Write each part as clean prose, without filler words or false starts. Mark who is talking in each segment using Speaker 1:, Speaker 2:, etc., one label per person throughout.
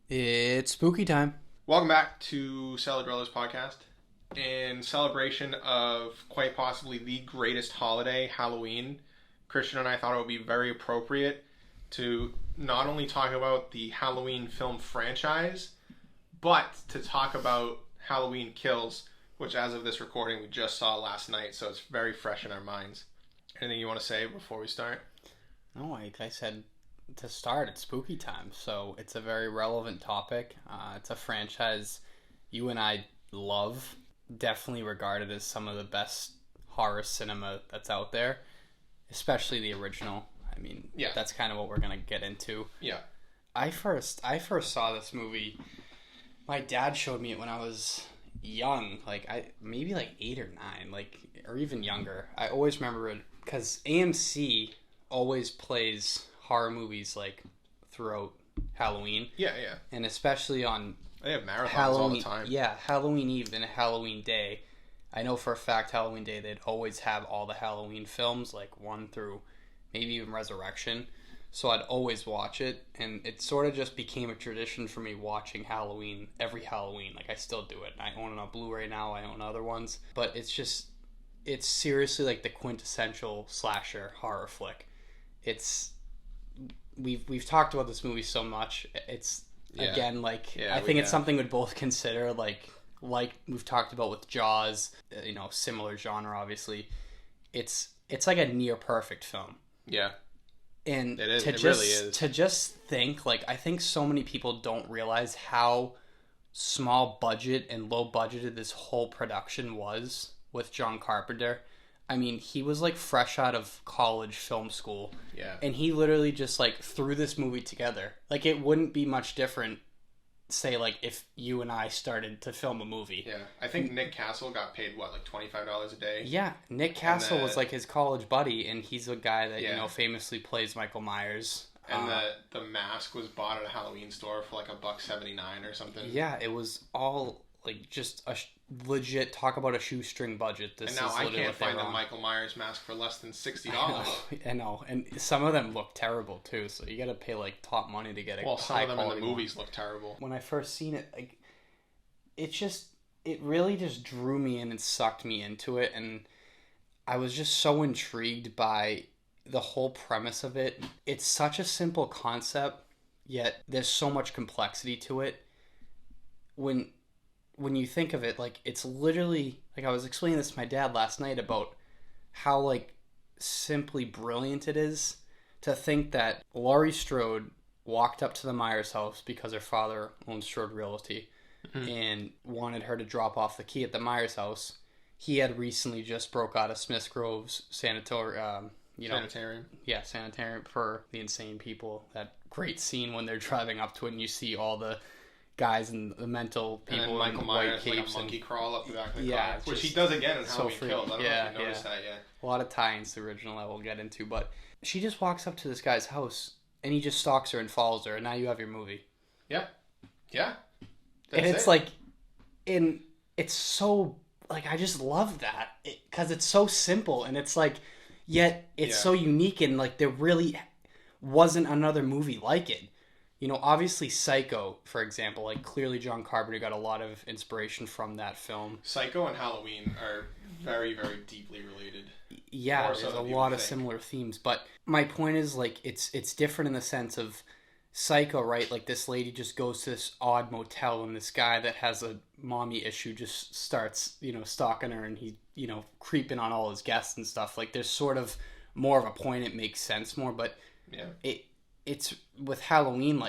Speaker 1: It's spooky time.
Speaker 2: Welcome back to Cellar podcast. In celebration of quite possibly the greatest holiday, Halloween, Christian and I thought it would be very appropriate to not only talk about the Halloween film franchise, but to talk about Halloween Kills, which as of this recording we just saw last night, so it's very fresh in our minds. Anything you want to say before we start?
Speaker 1: No, like I said, to start, it's spooky time, so it's a very relevant topic. It's a franchise you and I love, definitely regarded as some of the best horror cinema that's out there, especially the original. I mean,
Speaker 2: yeah,
Speaker 1: that's kind of what we're gonna get into.
Speaker 2: Yeah,
Speaker 1: I first saw this movie. My dad showed me it when I was young, maybe 8 or 9, or even younger. I always remember it because AMC always plays horror movies throughout Halloween.
Speaker 2: Yeah.
Speaker 1: And especially on
Speaker 2: they have marathons
Speaker 1: Halloween,
Speaker 2: all the time.
Speaker 1: Yeah, Halloween Eve and Halloween Day. I know for a fact Halloween Day they'd always have all the Halloween films, 1 through maybe even Resurrection. So I'd always watch it, and it sort of just became a tradition for me watching Halloween every Halloween. I still do it. I own it on Blu-ray now. I own other ones. But it's seriously the quintessential slasher horror flick. We've talked about this movie so much. It's again I think it's something we'd both consider like we've talked about with Jaws, similar genre obviously. It's like a near perfect film.
Speaker 2: Yeah.
Speaker 1: And
Speaker 2: it is.
Speaker 1: It
Speaker 2: really is.
Speaker 1: To just think I think so many people don't realize how small budget and low budgeted this whole production was with John Carpenter. I mean, he was fresh out of college film school.
Speaker 2: Yeah.
Speaker 1: And he literally just threw this movie together. It wouldn't be much different, say, if you and I started to film a movie.
Speaker 2: Yeah. I think Nick Castle got paid, $25 a day?
Speaker 1: Yeah. Nick Castle was his college buddy, and he's a guy that, famously plays Michael Myers.
Speaker 2: And the mask was bought at a Halloween store for $1.79 or something.
Speaker 1: Yeah, it was all just a legit, talk about a shoestring budget.
Speaker 2: And now I can't find a Michael Myers mask for less than $60.
Speaker 1: I know, and some of them look terrible too. So you got to pay top money to get a
Speaker 2: some of them in the movies look terrible.
Speaker 1: When I first seen it, it really just drew me in and sucked me into it, and I was just so intrigued by the whole premise of it. It's such a simple concept, yet there's so much complexity to it. When you think of it, it's literally, I was explaining this to my dad last night about how, simply brilliant it is to think that Laurie Strode walked up to the Myers house because her father owned Strode Realty and wanted her to drop off the key at the Myers house. He had recently just broke out of Smiths Grove's sanitarium. Yeah, sanitarium for the insane people. That great scene when they're driving up to it and you see all the guys and the mental people
Speaker 2: and Michael
Speaker 1: in
Speaker 2: Myers
Speaker 1: white capes
Speaker 2: a monkey crawl up the back of the
Speaker 1: car,
Speaker 2: which he does again in Halloween
Speaker 1: so
Speaker 2: Kills. I don't know if you noticed that yet.
Speaker 1: A lot of tie-ins to the original I will get into, but she just walks up to this guy's house and he just stalks her and follows her, and now you have your movie.
Speaker 2: Yeah. That's
Speaker 1: and it's it's so I just love that because it's so simple, and it's yet it's so unique, and there really wasn't another movie like it. Obviously Psycho, for example, clearly John Carpenter got a lot of inspiration from that film.
Speaker 2: Psycho and Halloween are very, very deeply related.
Speaker 1: Yeah, there's a lot of similar themes, but my point is it's different in the sense of Psycho, right? This lady just goes to this odd motel, and this guy that has a mommy issue just starts, stalking her, and he, creeping on all his guests and stuff. There's sort of more of a point, it makes sense more, but it's with Halloween,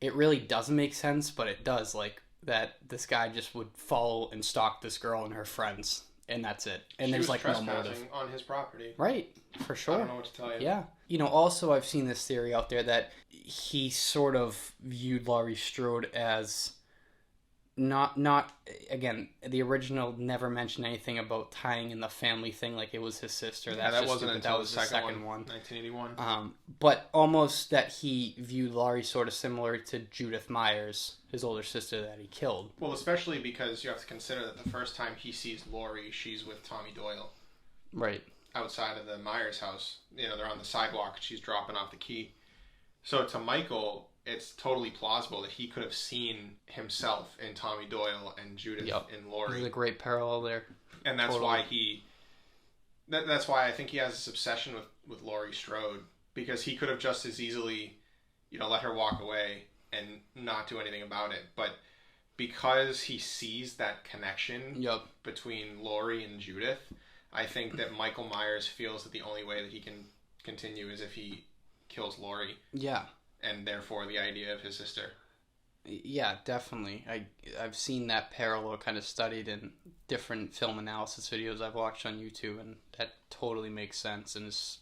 Speaker 1: it really doesn't make sense, but it does, that this guy just would follow and stalk this girl and her friends, and that's it. And there's no motive
Speaker 2: on his property.
Speaker 1: Right, for sure.
Speaker 2: I don't know what to tell you.
Speaker 1: Yeah. Also I've seen this theory out there that he sort of viewed Laurie Strode as not again, the original never mentioned anything about tying in the family thing, it was his sister.
Speaker 2: Yeah, that wasn't until that was the second one, 1981.
Speaker 1: But almost that he viewed Laurie sort of similar to Judith Myers, his older sister that he killed.
Speaker 2: Well, especially because you have to consider that the first time he sees Laurie, she's with Tommy Doyle.
Speaker 1: Right.
Speaker 2: Outside of the Myers house. They're on the sidewalk, she's dropping off the key. So to Michael, it's totally plausible that he could have seen himself in Tommy Doyle and Judith in Laurie.
Speaker 1: There's a great parallel there.
Speaker 2: And that's why that's why I think he has this obsession with Laurie Strode, because he could have just as easily, let her walk away and not do anything about it. But because he sees that connection between Laurie and Judith, I think that Michael Myers feels that the only way that he can continue is if he kills Laurie.
Speaker 1: Yeah.
Speaker 2: And therefore the idea of his sister.
Speaker 1: Yeah, definitely. I've seen that parallel kind of studied in different film analysis videos I've watched on YouTube, and that totally makes sense, and is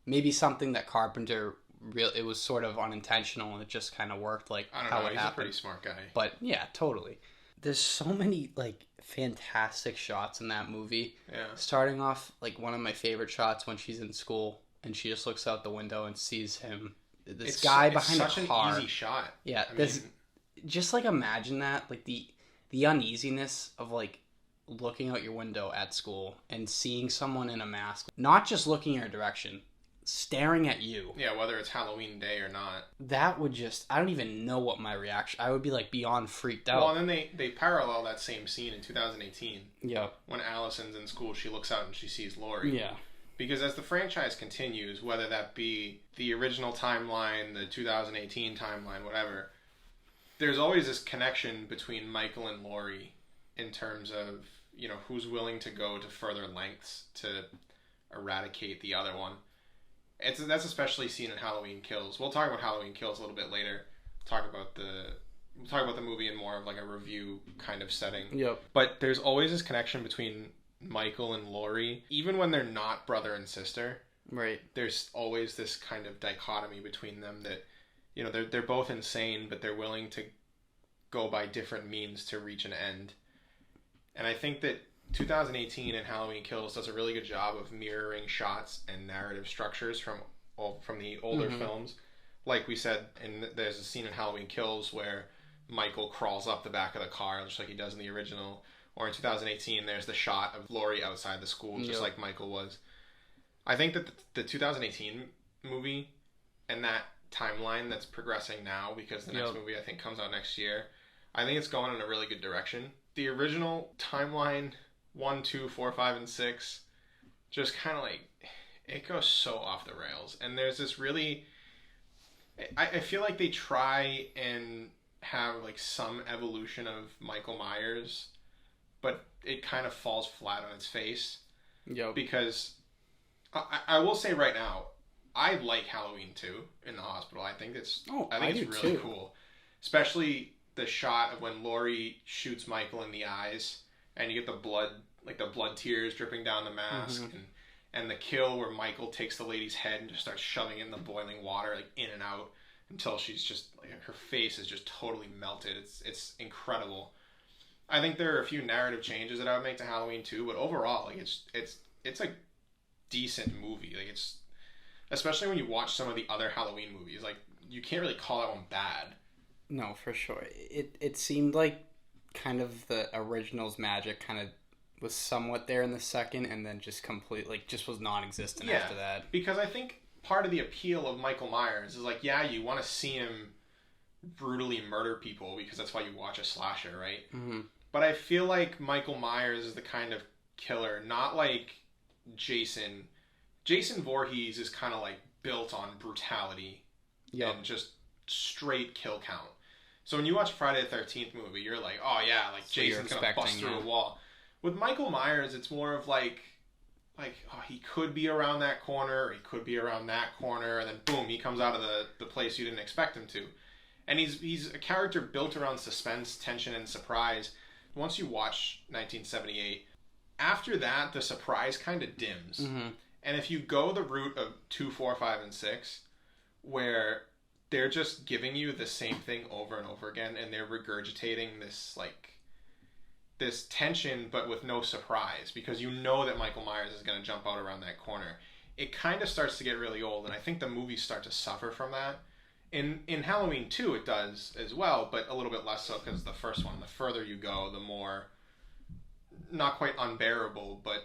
Speaker 1: maybe something that Carpenter it was sort of unintentional and it just kind of worked like
Speaker 2: I don't
Speaker 1: how
Speaker 2: know,
Speaker 1: it
Speaker 2: he's
Speaker 1: happened.
Speaker 2: A pretty smart guy.
Speaker 1: But yeah, totally. There's so many like fantastic shots in that movie.
Speaker 2: Yeah.
Speaker 1: Starting off, like one of my favorite shots when she's in school and she just looks out the window and sees him. This guy behind a car.
Speaker 2: It's such an easy shot.
Speaker 1: Yeah, just like imagine that, like the uneasiness of like looking out your window at school and seeing someone in a mask, not just looking your direction, staring at you.
Speaker 2: Yeah, whether it's Halloween day or not.
Speaker 1: That would I don't even know what my reaction. I would be like beyond freaked out.
Speaker 2: Well, and then they parallel that same scene in 2018.
Speaker 1: Yeah.
Speaker 2: When Allison's in school, she looks out and she sees Laurie.
Speaker 1: Yeah.
Speaker 2: Because as the franchise continues, whether that be the original timeline, the 2018 timeline, whatever, there's always this connection between Michael and Laurie in terms of, who's willing to go to further lengths to eradicate the other one. That's especially seen in Halloween Kills. We'll talk about Halloween Kills a little bit later. We'll talk about the movie in more of like a review kind of setting.
Speaker 1: Yep.
Speaker 2: But there's always this connection between Michael and Laurie, even when they're not brother and sister.
Speaker 1: Right.
Speaker 2: There's always this kind of dichotomy between them that, they're both insane, but they're willing to go by different means to reach an end. And I think that 2018 and Halloween Kills does a really good job of mirroring shots and narrative structures from the older films. Like we said, there's a scene in Halloween Kills where Michael crawls up the back of the car, just like he does in the original. Or in 2018, there's the shot of Laurie outside the school, just like Michael was. I think that the 2018 movie and that timeline that's progressing now, because the next movie I think comes out next year, I think it's going in a really good direction. The original timeline, 1, 2, 4, 5, and 6, just kind of like, it goes so off the rails. And there's this really, I feel like they try and have like some evolution of Michael Myers, but it kind of falls flat on its face.
Speaker 1: Yep. Because
Speaker 2: I will say right now, I like Halloween 2 in the hospital. I think it's really cool. Especially the shot of when Laurie shoots Michael in the eyes and you get the blood tears dripping down the mask, and the kill where Michael takes the lady's head and just starts shoving it in the boiling water, like in and out, until she's just like, her face is just totally melted. It's incredible. I think there are a few narrative changes that I would make to Halloween 2, but overall, like it's a decent movie. Like it's, especially when you watch some of the other Halloween movies, like you can't really call that one bad. No,
Speaker 1: for sure. It seemed like kind of the original's magic kind of was somewhat there in the second, and then just just was non-existent after that.
Speaker 2: Because I think part of the appeal of Michael Myers is like, yeah, you want to see him brutally murder people because that's why you watch a slasher, right? Mm-hmm. But I feel like Michael Myers is the kind of killer, not like Jason. Jason Voorhees is kind of like built on brutality and just straight kill count. So when you watch Friday the 13th movie, you're like, oh yeah, like so Jason's going to bust through a wall. With Michael Myers, it's more of like, oh, he could be around that corner, or he could be around that corner, and then boom, he comes out of the place you didn't expect him to. And he's a character built around suspense, tension, and surprise. Once you watch 1978, after that, the surprise kind of dims. Mm-hmm. And if you go the route of 2, 4, 5, and 6, where they're just giving you the same thing over and over again, and they're regurgitating this tension, but with no surprise, because you know that Michael Myers is going to jump out around that corner. It kind of starts to get really old, and I think the movies start to suffer from that. In Halloween 2, it does as well, but a little bit less so, because the first one, the further you go, the more, not quite unbearable, but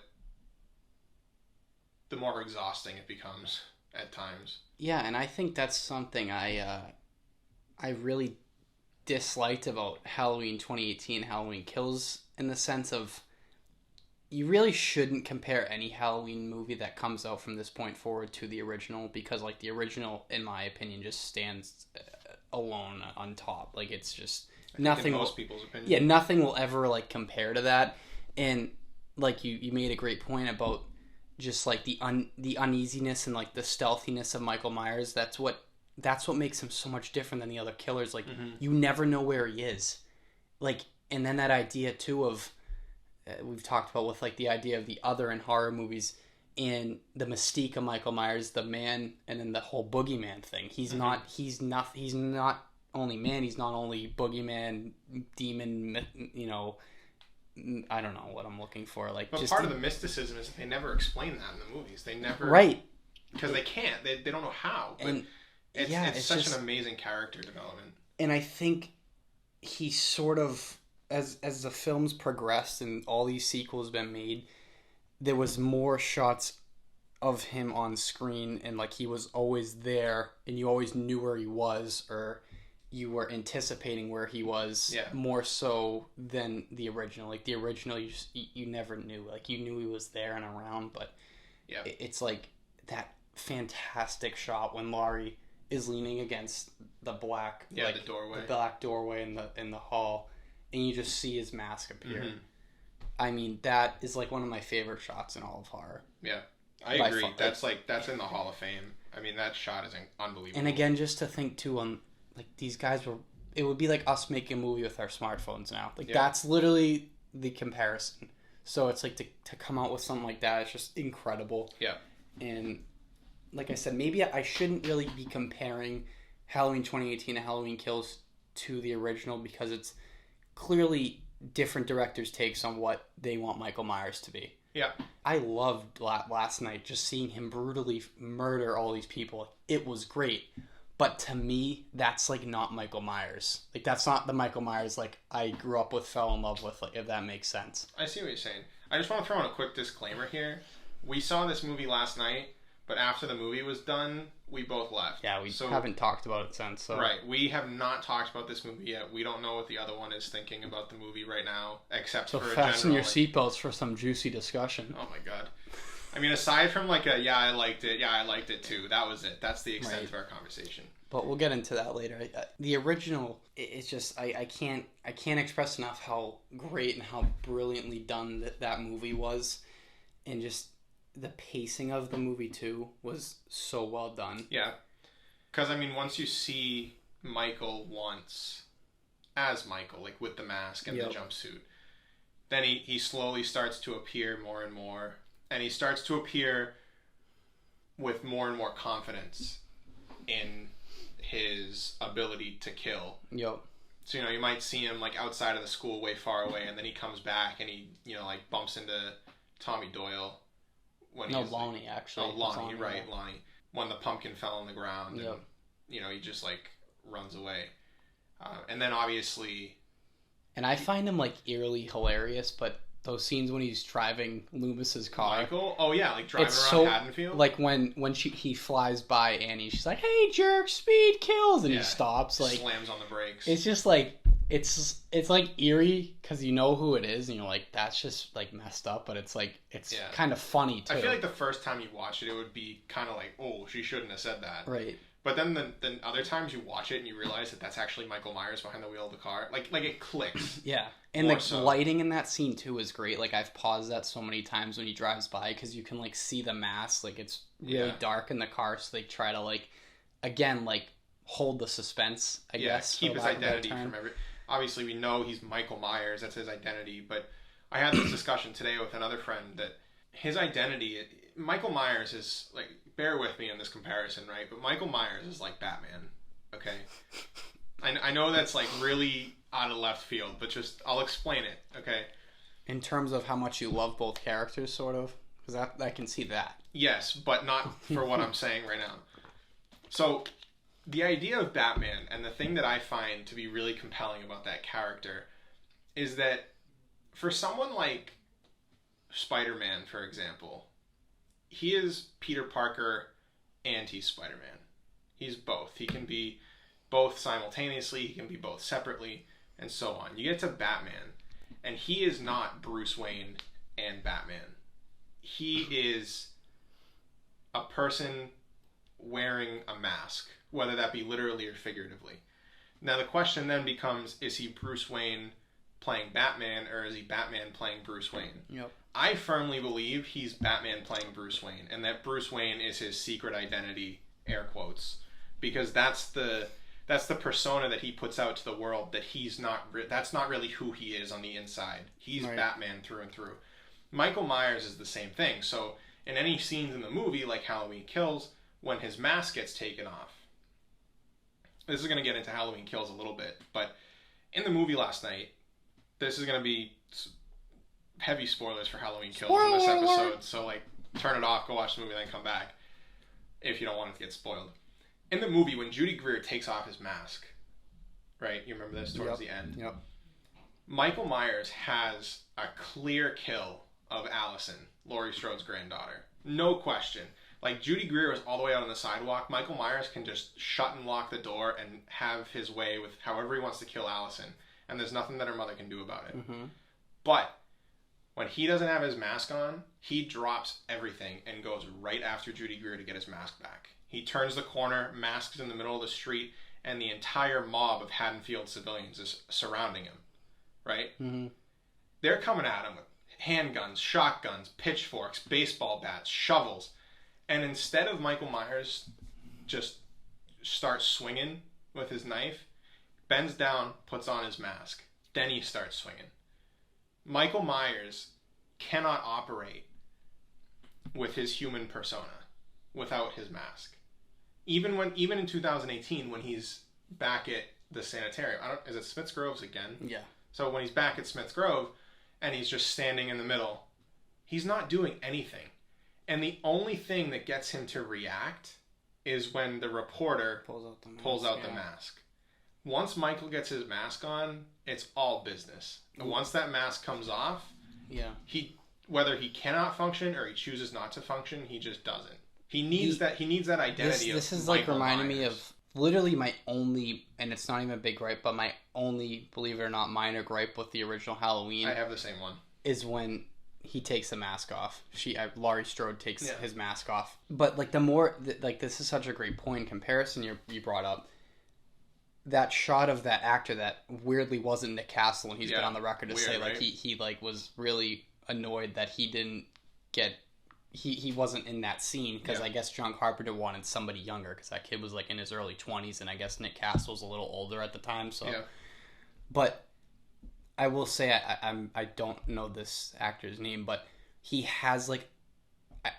Speaker 2: the more exhausting it becomes at times.
Speaker 1: Yeah, and I think that's something I I really disliked about Halloween 2018, Halloween Kills, in the sense of you really shouldn't compare any Halloween movie that comes out from this point forward to the original, because like the original, in my opinion, just stands alone on top. Like it's just nothing.
Speaker 2: In most people's opinion,
Speaker 1: yeah, nothing will ever like compare to that. And like you made a great point about just like the uneasiness and like the stealthiness of Michael Myers. That's what makes him so much different than the other killers. Like you never know where he is. Like, and then that idea too of we've talked about with like the idea of the other in horror movies and the mystique of Michael Myers, the man, and then the whole boogeyman thing. He's not only man. He's not only boogeyman, demon. You know, I don't know what I'm looking for. Like,
Speaker 2: but
Speaker 1: just
Speaker 2: part of the mysticism is that they never explain that in the movies. They never,
Speaker 1: right?
Speaker 2: Because they can't. They don't know how. But
Speaker 1: and
Speaker 2: it's such just an amazing character development.
Speaker 1: And I think he sort of, as the films progressed and all these sequels been made, there was more shots of him on screen, and like he was always there, and you always knew where he was, or you were anticipating where he was, more so than the original. Like the original, you never knew. Like you knew he was there and around, but it's like that fantastic shot when Laurie is leaning against the black,
Speaker 2: the doorway,
Speaker 1: the black doorway in the hall, and you just see his mask appear. I mean, that is like one of my favorite shots in all of horror.
Speaker 2: Yeah, I agree. That's in the Hall of Fame. I mean, that shot is unbelievable.
Speaker 1: And again, just to think too, on like these guys it would be like us making a movie with our smartphones now. Like that's literally the comparison. So it's like to come out with something like that, it's just incredible.
Speaker 2: Yeah.
Speaker 1: And like I said, maybe I shouldn't really be comparing Halloween 2018 to Halloween Kills to the original, because it's clearly different directors' takes on what they want Michael Myers to be.
Speaker 2: Yeah.
Speaker 1: I loved last night just seeing him brutally murder all these people. It was great. But to me, that's like not Michael Myers. Like that's not the Michael Myers like I grew up with, fell in love with, like, if that makes sense.
Speaker 2: I see what you're saying. I just want to throw in a quick disclaimer here. We saw this movie last night, but after the movie was done, we both left.
Speaker 1: Yeah, we haven't talked about it since. So.
Speaker 2: Right. We have not talked about this movie yet. We don't know what the other one is thinking about the movie right now, except for a general... So
Speaker 1: fasten your seatbelts for some juicy discussion.
Speaker 2: Oh my god. I mean, aside from like I liked it too, that was it. That's the extent of our conversation.
Speaker 1: But we'll get into that later. The original, it's just, I can't express enough how great and how brilliantly done that movie was. And just... the pacing of the movie too was so well done.
Speaker 2: Yeah, because I mean, once you see Michael as Michael, like with the mask and the jumpsuit, then he slowly starts to appear more and more, and he starts to appear with more and more confidence in his ability to kill.
Speaker 1: Yep.
Speaker 2: So you might see him like outside of the school, way far away, and then he comes back and he like bumps into Tommy Doyle.
Speaker 1: Lonnie, actually.
Speaker 2: Oh, Lonnie, right, Lonnie. When the pumpkin fell on the ground, and, he just, like, runs away. And then, obviously...
Speaker 1: And I find him, like, eerily hilarious, but those scenes when he's driving Loomis's car...
Speaker 2: Michael? Oh, yeah, like, driving around Haddonfield?
Speaker 1: Like, when he flies by Annie, she's like, hey, jerk, speed kills! And he stops, like...
Speaker 2: slams on the brakes.
Speaker 1: It's just, like... It's like eerie because you know who it is and you're like, that's just like messed up, but it's like kind of funny too.
Speaker 2: I feel like the first time you watch it would be kind of like, oh, she shouldn't have said that,
Speaker 1: right?
Speaker 2: But then the other times you watch it and you realize that that's actually Michael Myers behind the wheel of the car, like it clicks.
Speaker 1: Yeah, and the lighting in that scene too is great. Like I've paused that so many times when he drives by because you can like see the mask. Like it's really dark in the car, so they try to like again like hold the suspense. I guess
Speaker 2: keep his identity from every. Obviously, we know he's Michael Myers. That's his identity. But I had this discussion today with another friend that his identity... Michael Myers is... like, bear with me in this comparison, right? But Michael Myers is like Batman, okay? I know that's, like, really out of left field, but just... I'll explain it, okay?
Speaker 1: In terms of how much you love both characters, sort of? Because I can see that.
Speaker 2: Yes, but not for what I'm saying right now. So... the idea of Batman, and the thing that I find to be really compelling about that character, is that for someone like Spider-Man, for example, he is Peter Parker and he's Spider-Man. He's both. He can be both simultaneously. He can be both separately, and so on. You get to Batman, and he is not Bruce Wayne and Batman. He is a person wearing a mask, whether that be literally or figuratively. Now the question then becomes, is he Bruce Wayne playing Batman, or is he Batman playing Bruce Wayne?
Speaker 1: Yep.
Speaker 2: I firmly believe he's Batman playing Bruce Wayne, and that Bruce Wayne is his secret identity, air quotes, because that's the persona that he puts out to the world, that that's not really who he is on the inside. He's right. Batman through and through. Michael Myers is the same thing. So in any scenes in the movie, like Halloween Kills, when his mask gets taken off, this is going to get into Halloween Kills a little bit, but in the movie last night, this is going to be heavy spoilers for Halloween Kills in this episode, so like turn it off, go watch the movie, then come back if you don't want it to get spoiled. In the movie, when Judy Greer takes off his mask, right, you remember this towards the end?
Speaker 1: Yep.
Speaker 2: Michael Myers has a clear kill of Allison, Laurie Strode's granddaughter. No question. Like, Judy Greer was all the way out on the sidewalk. Michael Myers can just shut and lock the door and have his way with however he wants to kill Allison, and there's nothing that her mother can do about it.
Speaker 1: Mm-hmm.
Speaker 2: But when he doesn't have his mask on, he drops everything and goes right after Judy Greer to get his mask back. He turns the corner, masks in the middle of the street, and the entire mob of Haddonfield civilians is surrounding him. Right?
Speaker 1: Mm-hmm.
Speaker 2: They're coming at him with handguns, shotguns, pitchforks, baseball bats, shovels. And instead of Michael Myers just starts swinging with his knife, bends down, puts on his mask. Then he starts swinging. Michael Myers cannot operate with his human persona without his mask. Even in 2018, when he's back at the sanitarium, is it Smith's Groves again?
Speaker 1: Yeah.
Speaker 2: So when he's back at Smith's Grove and he's just standing in the middle, he's not doing anything. And the only thing that gets him to react is when the reporter pulls out the mask. Once Michael gets his mask on, it's all business. And once that mask comes off, whether he cannot function or he chooses not to function, he just doesn't. He needs that identity.
Speaker 1: This is
Speaker 2: Michael
Speaker 1: like reminding
Speaker 2: Myers.
Speaker 1: me of literally my only, and it's not even a big gripe, but my only, believe it or not, minor gripe with the original Halloween.
Speaker 2: I have the same one.
Speaker 1: Is when he takes the mask off. Laurie Strode takes his mask off. But like this is such a great point in comparison you brought up. That shot of that actor that weirdly wasn't Nick Castle, and he's been on the record to say, like, he like was really annoyed that he didn't get, he wasn't in that scene, because I guess John Carpenter wanted somebody younger, because that kid was like in his early 20s, and I guess Nick Castle was a little older at the time, so. Yeah. But I will say, I don't know this actor's name, but he has like,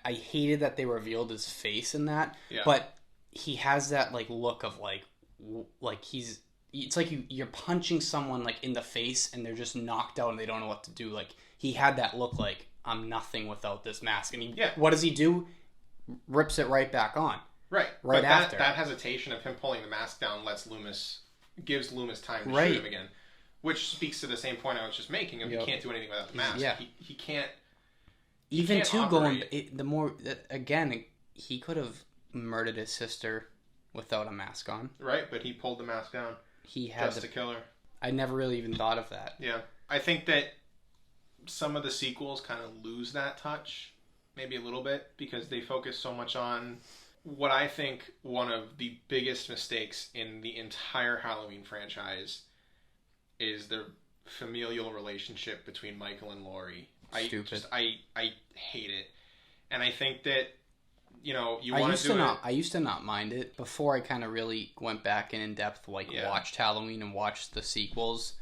Speaker 1: I hated that they revealed his face in that, but he has that like look of like it's like you're punching someone like in the face and they're just knocked out and they don't know what to do. Like, he had that look like, I'm nothing without this mask. And what does he do? Rips it right back on.
Speaker 2: Right
Speaker 1: but after.
Speaker 2: That hesitation of him pulling the mask down gives Loomis time to shoot him again. Which speaks to the same point I was just making of he can't do anything without the mask. Yeah. He can't.
Speaker 1: Even going the more again, he could have murdered his sister without a mask on.
Speaker 2: Right, but he pulled the mask down.
Speaker 1: He had
Speaker 2: to kill her.
Speaker 1: I never really even thought of that.
Speaker 2: Yeah, I think that some of the sequels kind of lose that touch, maybe a little bit, because they focus so much on what I think one of the biggest mistakes in the entire Halloween franchise is the familial relationship between Michael and Laurie.
Speaker 1: Stupid.
Speaker 2: I hate it. And I think that, you want to do it.
Speaker 1: I used to not mind it before I kind of really went back in depth, watched Halloween and watched the sequels.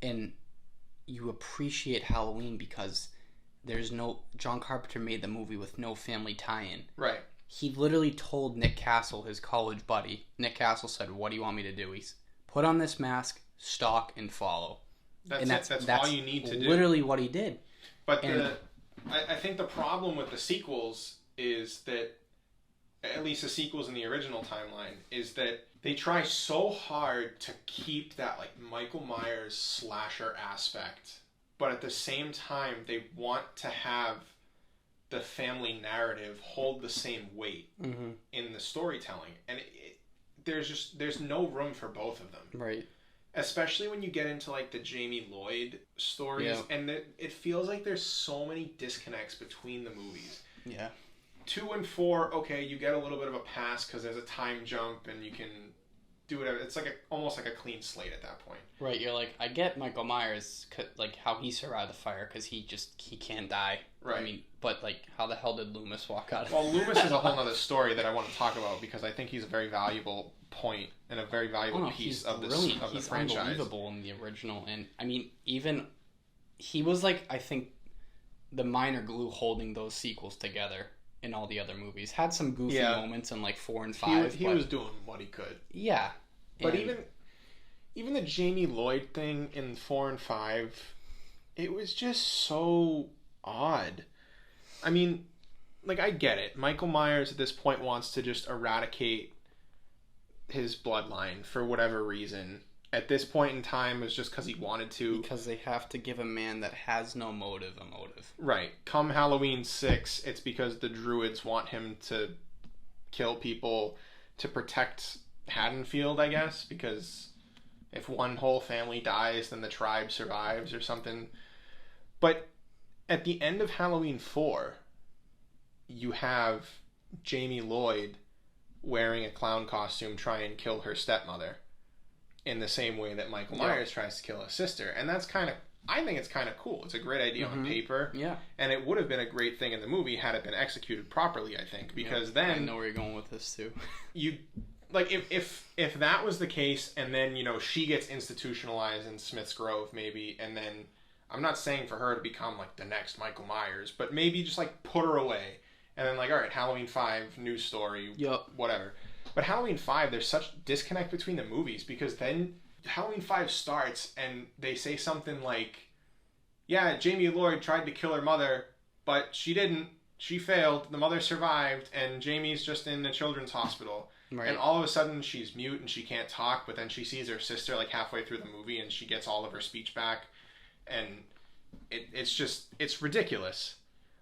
Speaker 1: And you appreciate Halloween because John Carpenter made the movie with no family tie-in.
Speaker 2: Right.
Speaker 1: He literally told Nick Castle, his college buddy. Nick Castle said, "What do you want me to do?" He's put on this mask, stalk, and follow.
Speaker 2: That's all you need to do.
Speaker 1: Literally what he did.
Speaker 2: But I think the problem with the sequels is that, at least the sequels in the original timeline, is that they try so hard to keep that like Michael Myers slasher aspect, but at the same time they want to have the family narrative hold the same weight in the storytelling, and there's no room for both of them.
Speaker 1: Right.
Speaker 2: Especially when you get into like the Jamie Lloyd stories, and it feels like there's so many disconnects between the movies.
Speaker 1: Yeah.
Speaker 2: 2 and 4, okay, you get a little bit of a pass because there's a time jump and you can do whatever. It's like almost like a clean slate at that point.
Speaker 1: Right. You're like, I get Michael Myers, like how he survived the fire because he can't die.
Speaker 2: Right.
Speaker 1: I mean, but like, how the hell did Loomis walk out of it?
Speaker 2: Well, Loomis is a whole other story that I want to talk about because I think he's a very valuable point and a very valuable piece of the franchise.
Speaker 1: He's unbelievable in the original, and I mean, even he was like, I think, the minor glue holding those sequels together in all the other movies. Had some goofy moments in like 4 and 5.
Speaker 2: He was doing what he could.
Speaker 1: Yeah,
Speaker 2: but even the Jamie Lloyd thing in 4 and 5, it was just so odd. I mean, like, I get it. Michael Myers at this point wants to just eradicate his bloodline for whatever reason. At this point in time, it was just because he wanted to.
Speaker 1: Because they have to give a man that has no motive a motive.
Speaker 2: Right. Come Halloween 6, it's because the Druids want him to kill people to protect Haddonfield, I guess, because if one whole family dies, then the tribe survives or something. But at the end of Halloween 4, you have Jamie Lloyd wearing a clown costume try and kill her stepmother in the same way that Michael Myers tries to kill his sister. And that's I think it's kind of cool. It's a great idea on paper.
Speaker 1: Yeah.
Speaker 2: And it would have been a great thing in the movie had it been executed properly, I think, because then
Speaker 1: I know where you're going with this too.
Speaker 2: You like if that was the case, and then, you know, she gets institutionalized in Smith's Grove maybe, and then I'm not saying for her to become like the next Michael Myers, but maybe just like put her away and then like, all right, Halloween 5, new story, whatever. But Halloween 5, there's such disconnect between the movies because then Halloween 5 starts and they say something like, yeah, Jamie Lloyd tried to kill her mother, but she didn't. She failed. The mother survived, and Jamie's just in the children's hospital. Right. And all of a sudden, she's mute and she can't talk, but then she sees her sister like halfway through the movie and she gets all of her speech back. And it's ridiculous.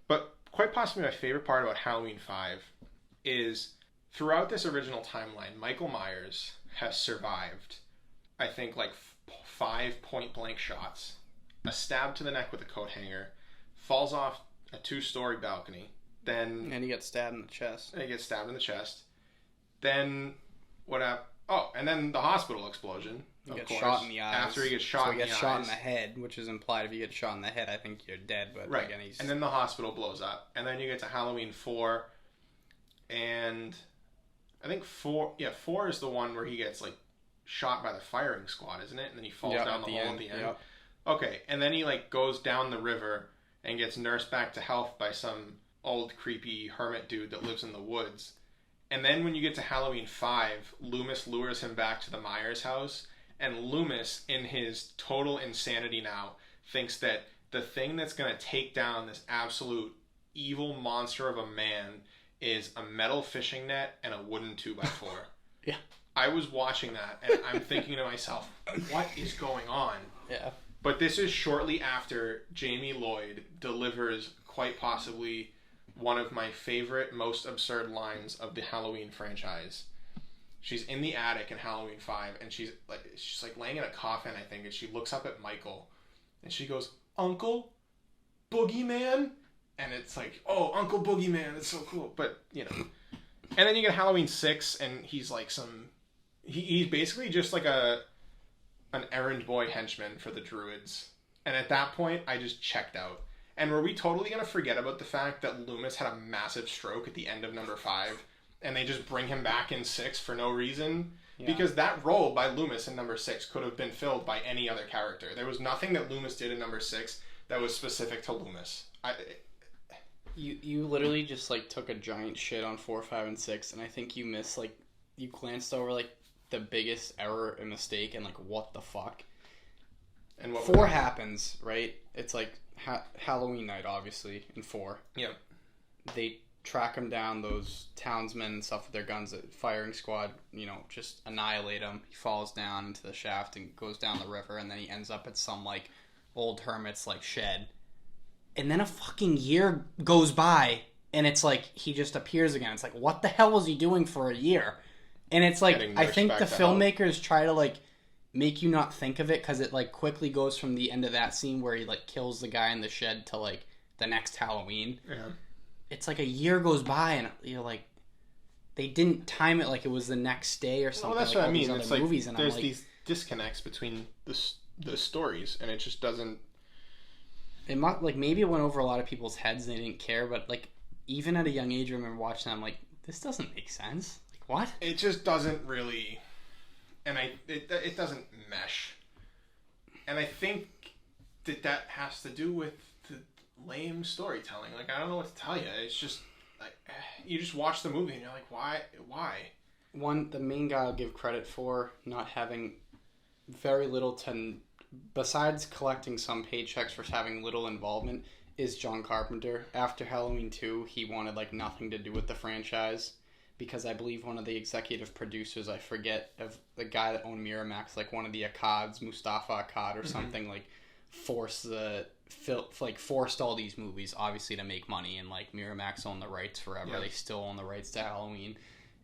Speaker 2: But quite possibly my favorite part about Halloween 5 is throughout this original timeline, Michael Myers has survived, I think, like 5 point-blank shots, a stab to the neck with a coat hanger, falls off a 2-story balcony, then...
Speaker 1: And he gets stabbed in the chest.
Speaker 2: Then, what happened? Oh, and then the hospital explosion,
Speaker 1: He gets shot in the eyes.
Speaker 2: After he gets shot in the eyes.
Speaker 1: So he gets shot in the head, which is implied if you get shot in the head, I think you're dead. But
Speaker 2: right.
Speaker 1: Again,
Speaker 2: And then the hospital blows up. And then you get to Halloween 4, and I think 4 is the one where he gets, like, shot by the firing squad, isn't it? And then he falls down the hole at the end. Yep. Okay, and then he, like, goes down the river and gets nursed back to health by some old creepy hermit dude that lives in the woods. And then when you get to Halloween 5, Loomis lures him back to the Myers house, and Loomis, in his total insanity now, thinks that the thing that's going to take down this absolute evil monster of a man is a metal fishing net and a wooden 2x4.
Speaker 1: Yeah.
Speaker 2: I was watching that, and I'm thinking to myself, what is going on?
Speaker 1: Yeah.
Speaker 2: But this is shortly after Jamie Lloyd delivers quite possibly one of my favorite, most absurd lines of the Halloween franchise. She's in the attic in Halloween 5, and she's like laying in a coffin, I think, and she looks up at Michael, and she goes, "Uncle Boogeyman?" And it's like, oh, Uncle Boogeyman, that's so cool. But, you know. And then you get Halloween 6, and he's like he's basically just like an errand boy henchman for the Druids. And at that point, I just checked out. And were we totally going to forget about the fact that Loomis had a massive stroke at the end of number 5, and they just bring him back in 6 for no reason? Yeah. Because that role by Loomis in number 6 could have been filled by any other character. There was nothing that Loomis did in number 6 that was specific to Loomis.
Speaker 1: You literally just like took a giant shit on 4, 5, and 6, and I think you missed like you glanced over like the biggest error and mistake and like what the fuck. And what 4 happens, right? It's like Halloween night, obviously, in 4.
Speaker 2: Yeah.
Speaker 1: They track him down, those townsmen and stuff with their guns, the firing squad, you know, just annihilate him. He falls down into the shaft and goes down the river, and then he ends up at some like old hermit's like shed. And then a fucking year goes by, and it's like he just appears again. It's like, what the hell was he doing for a year? And it's like,
Speaker 2: getting
Speaker 1: I
Speaker 2: their
Speaker 1: think the
Speaker 2: spectacle.
Speaker 1: filmmakers try to like make you not think of it because it like quickly goes from the end of that scene where he like kills the guy in the shed to like the next Halloween.
Speaker 2: Yeah.
Speaker 1: It's like a year goes by and you're like, they didn't time it like it was the next day or something.
Speaker 2: Well, that's
Speaker 1: like
Speaker 2: what I mean.
Speaker 1: Other
Speaker 2: It's like
Speaker 1: movies, and
Speaker 2: there's
Speaker 1: I'm like,
Speaker 2: these disconnects between the stories, and it just doesn't.
Speaker 1: it might, like maybe it went over a lot of people's heads and they didn't care, but like even at a young age, I remember watching that, I'm like, this doesn't make sense. Like what?
Speaker 2: It just doesn't really, and it doesn't mesh, and I think that has to do with the lame storytelling. Like I don't know what to tell you. It's just like you just watch the movie and you're like, why?
Speaker 1: The main guy I'll give credit for not having very little to, besides collecting some paychecks for having little involvement, is John Carpenter. After Halloween 2, he wanted like nothing to do with the franchise because I believe one of the executive producers, I forget, of the guy that owned Miramax, like one of the Akkads, Mustafa Akkad or something, like forced all these movies obviously to make money, and like Miramax owned the rights forever. They still own the rights to Halloween,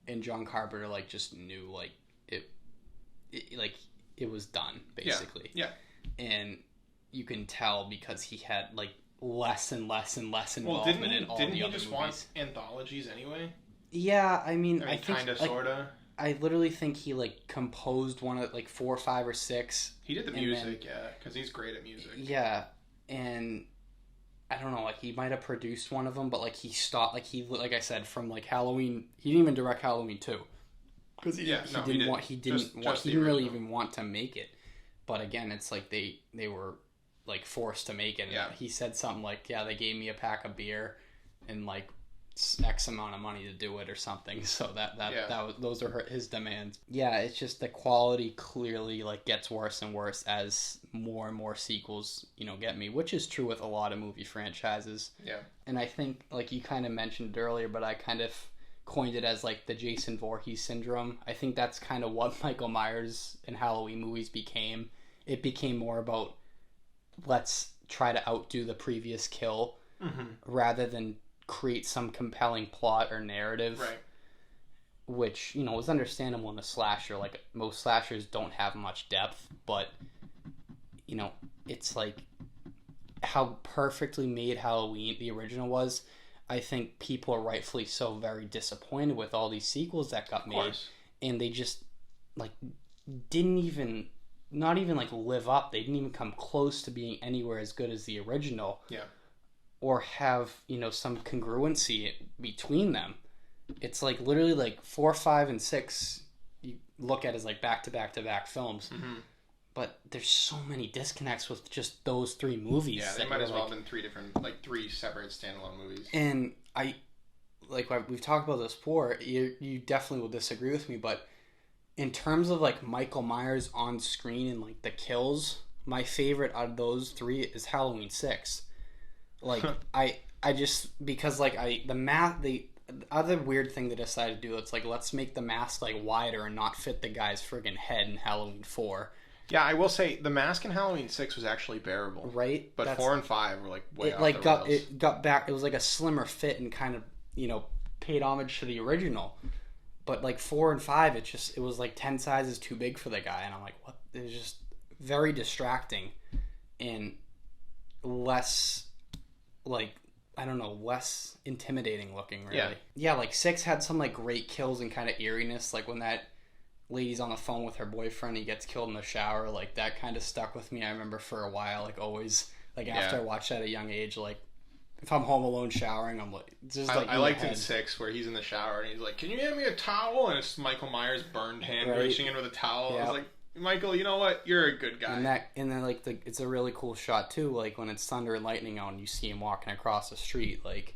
Speaker 1: and John Carpenter like just knew like it was done basically.
Speaker 2: Yeah.
Speaker 1: And you can tell because he had like less and less involvement in all the other movies. Didn't he just want
Speaker 2: anthologies anyway?
Speaker 1: Yeah, I mean I think
Speaker 2: kind of,
Speaker 1: like,
Speaker 2: sorta.
Speaker 1: I literally think he like composed one of like 4, 5, or 6.
Speaker 2: He did the music, yeah, because he's great at music.
Speaker 1: Yeah, and I don't know, like he might have produced one of them, but like he stopped, like I said, from like Halloween, he didn't even direct Halloween 2 because he didn't really even want to make it. But again, it's like they were like forced to make it. And he said something like, "Yeah, they gave me a pack of beer and like X amount of money to do it or something." So those are his demands. Yeah, it's just the quality clearly like gets worse and worse as more and more sequels, get me, which is true with a lot of movie franchises.
Speaker 2: Yeah.
Speaker 1: And I think like you kind of mentioned it earlier, but I kind of coined it as like the Jason Voorhees syndrome. I think that's kind of what Michael Myers and Halloween movies became. It became more about let's try to outdo the previous kill rather than create some compelling plot or narrative,
Speaker 2: right?
Speaker 1: Which was understandable in a slasher. Like most slashers don't have much depth, but it's like how perfectly made Halloween the original was. I think people are rightfully so very disappointed with all these sequels that got made, and they just like not even like live up. They didn't even come close to being anywhere as good as the original.
Speaker 2: Yeah.
Speaker 1: Or have, some congruency between them. It's like literally like 4, 5, and 6 you look at as like back-to-back-to-back films. Mm-hmm. But there's so many disconnects with just those 3 movies.
Speaker 2: Yeah, they might as well have been 3 separate standalone movies.
Speaker 1: And we've talked about this before, you definitely will disagree with me, but in terms of like Michael Myers on screen and like the kills, my favorite out of those 3 is Halloween 6. Like I just, because like the other weird thing they decided to do, it's like let's make the mask like wider and not fit the guy's friggin' head in Halloween 4.
Speaker 2: Yeah, I will say the mask in Halloween 6 was actually bearable,
Speaker 1: right?
Speaker 2: But 4 and 5 were like way off the rails.
Speaker 1: It got back. It was like a slimmer fit and kind of paid homage to the original. But like 4 and 5, it was like 10 sizes too big for the guy, and I'm like, what? It was just very distracting and less like, I don't know, less intimidating looking, really. Yeah, like 6 had some like great kills and kind of eeriness, like when that lady's on the phone with her boyfriend, he gets killed in the shower, like that kind of stuck with me. I remember for a while, like always, like after I watched that at a young age, like if I'm home alone showering, I'm like, just like
Speaker 2: I liked in 6 where he's in the shower and he's like, "Can you hand me a towel?" And it's Michael Myers' burned hand reaching in with a towel. Yep. I was like, Michael, you know what? You're a good guy.
Speaker 1: And then like it's a really cool shot too. Like when it's thunder and lightning out and you see him walking across the street. Like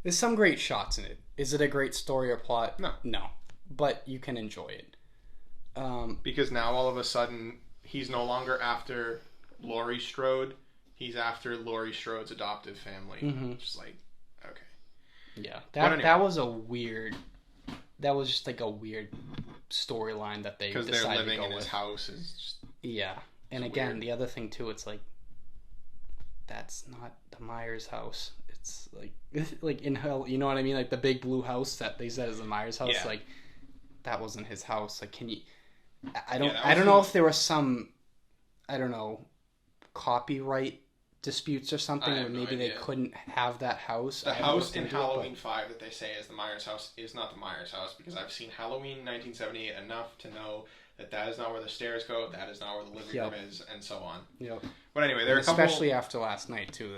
Speaker 1: there's some great shots in it. Is it a great story or plot? No. But you can enjoy it.
Speaker 2: Because now all of a sudden he's no longer after Laurie Strode. He's after Laurie Strode's adoptive family. Mm-hmm. Just like, okay.
Speaker 1: Yeah, that was just like a weird storyline that they decided to go with. Because they're living in his
Speaker 2: house is just...
Speaker 1: Yeah, and again, weird. The other thing too, it's like, that's not the Myers house. It's like in hell, you know what I mean? Like the big blue house that they said is the Myers house. Yeah. Like that wasn't his house. Like, can you? I
Speaker 2: Yeah,
Speaker 1: don't know if there was some, I don't know, copyright disputes or something,
Speaker 2: I
Speaker 1: or
Speaker 2: have no
Speaker 1: maybe they
Speaker 2: idea.
Speaker 1: couldn't have that house.
Speaker 2: The
Speaker 1: I don't know
Speaker 2: house
Speaker 1: if they
Speaker 2: in
Speaker 1: do it,
Speaker 2: Halloween 5 that they say is the Myers house is not the Myers house, because I've seen Halloween 1978 enough to know that is not where the stairs go, that is not where the living room is, and so on.
Speaker 1: Yep.
Speaker 2: But anyway, there are a couple...
Speaker 1: Especially after last night, too.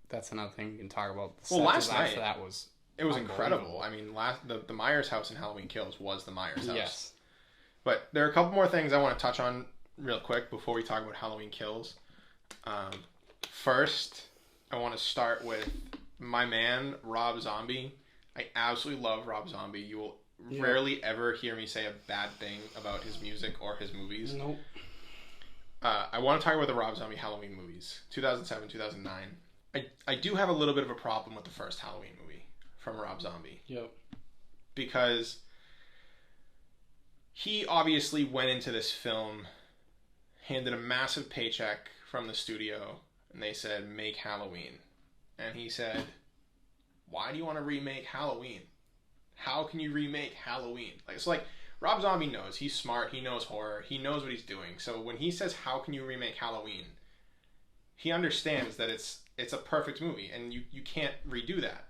Speaker 1: That's another thing we can talk about. The
Speaker 2: Well, last night,
Speaker 1: after that was...
Speaker 2: It was incredible. I mean, the Myers house in Halloween Kills was the Myers house.
Speaker 1: Yes.
Speaker 2: But there are a couple more things I want to touch on real quick before we talk about Halloween Kills. First, I want to start with my man, Rob Zombie. I absolutely love Rob Zombie. You will rarely ever hear me say a bad thing about his music or his movies.
Speaker 1: Nope.
Speaker 2: I want to talk about the Rob Zombie Halloween movies, 2007, 2009. I do have a little bit of a problem with the first Halloween movie from Rob Zombie.
Speaker 1: Yep.
Speaker 2: Because he obviously went into this film, handed a massive paycheck from the studio, and they said, make Halloween. And he said, why do you want to remake Halloween? How can you remake Halloween? It's like, Rob Zombie knows. He's smart. He knows horror. He knows what he's doing. So when he says, how can you remake Halloween? He understands that it's a perfect movie, and you can't redo that.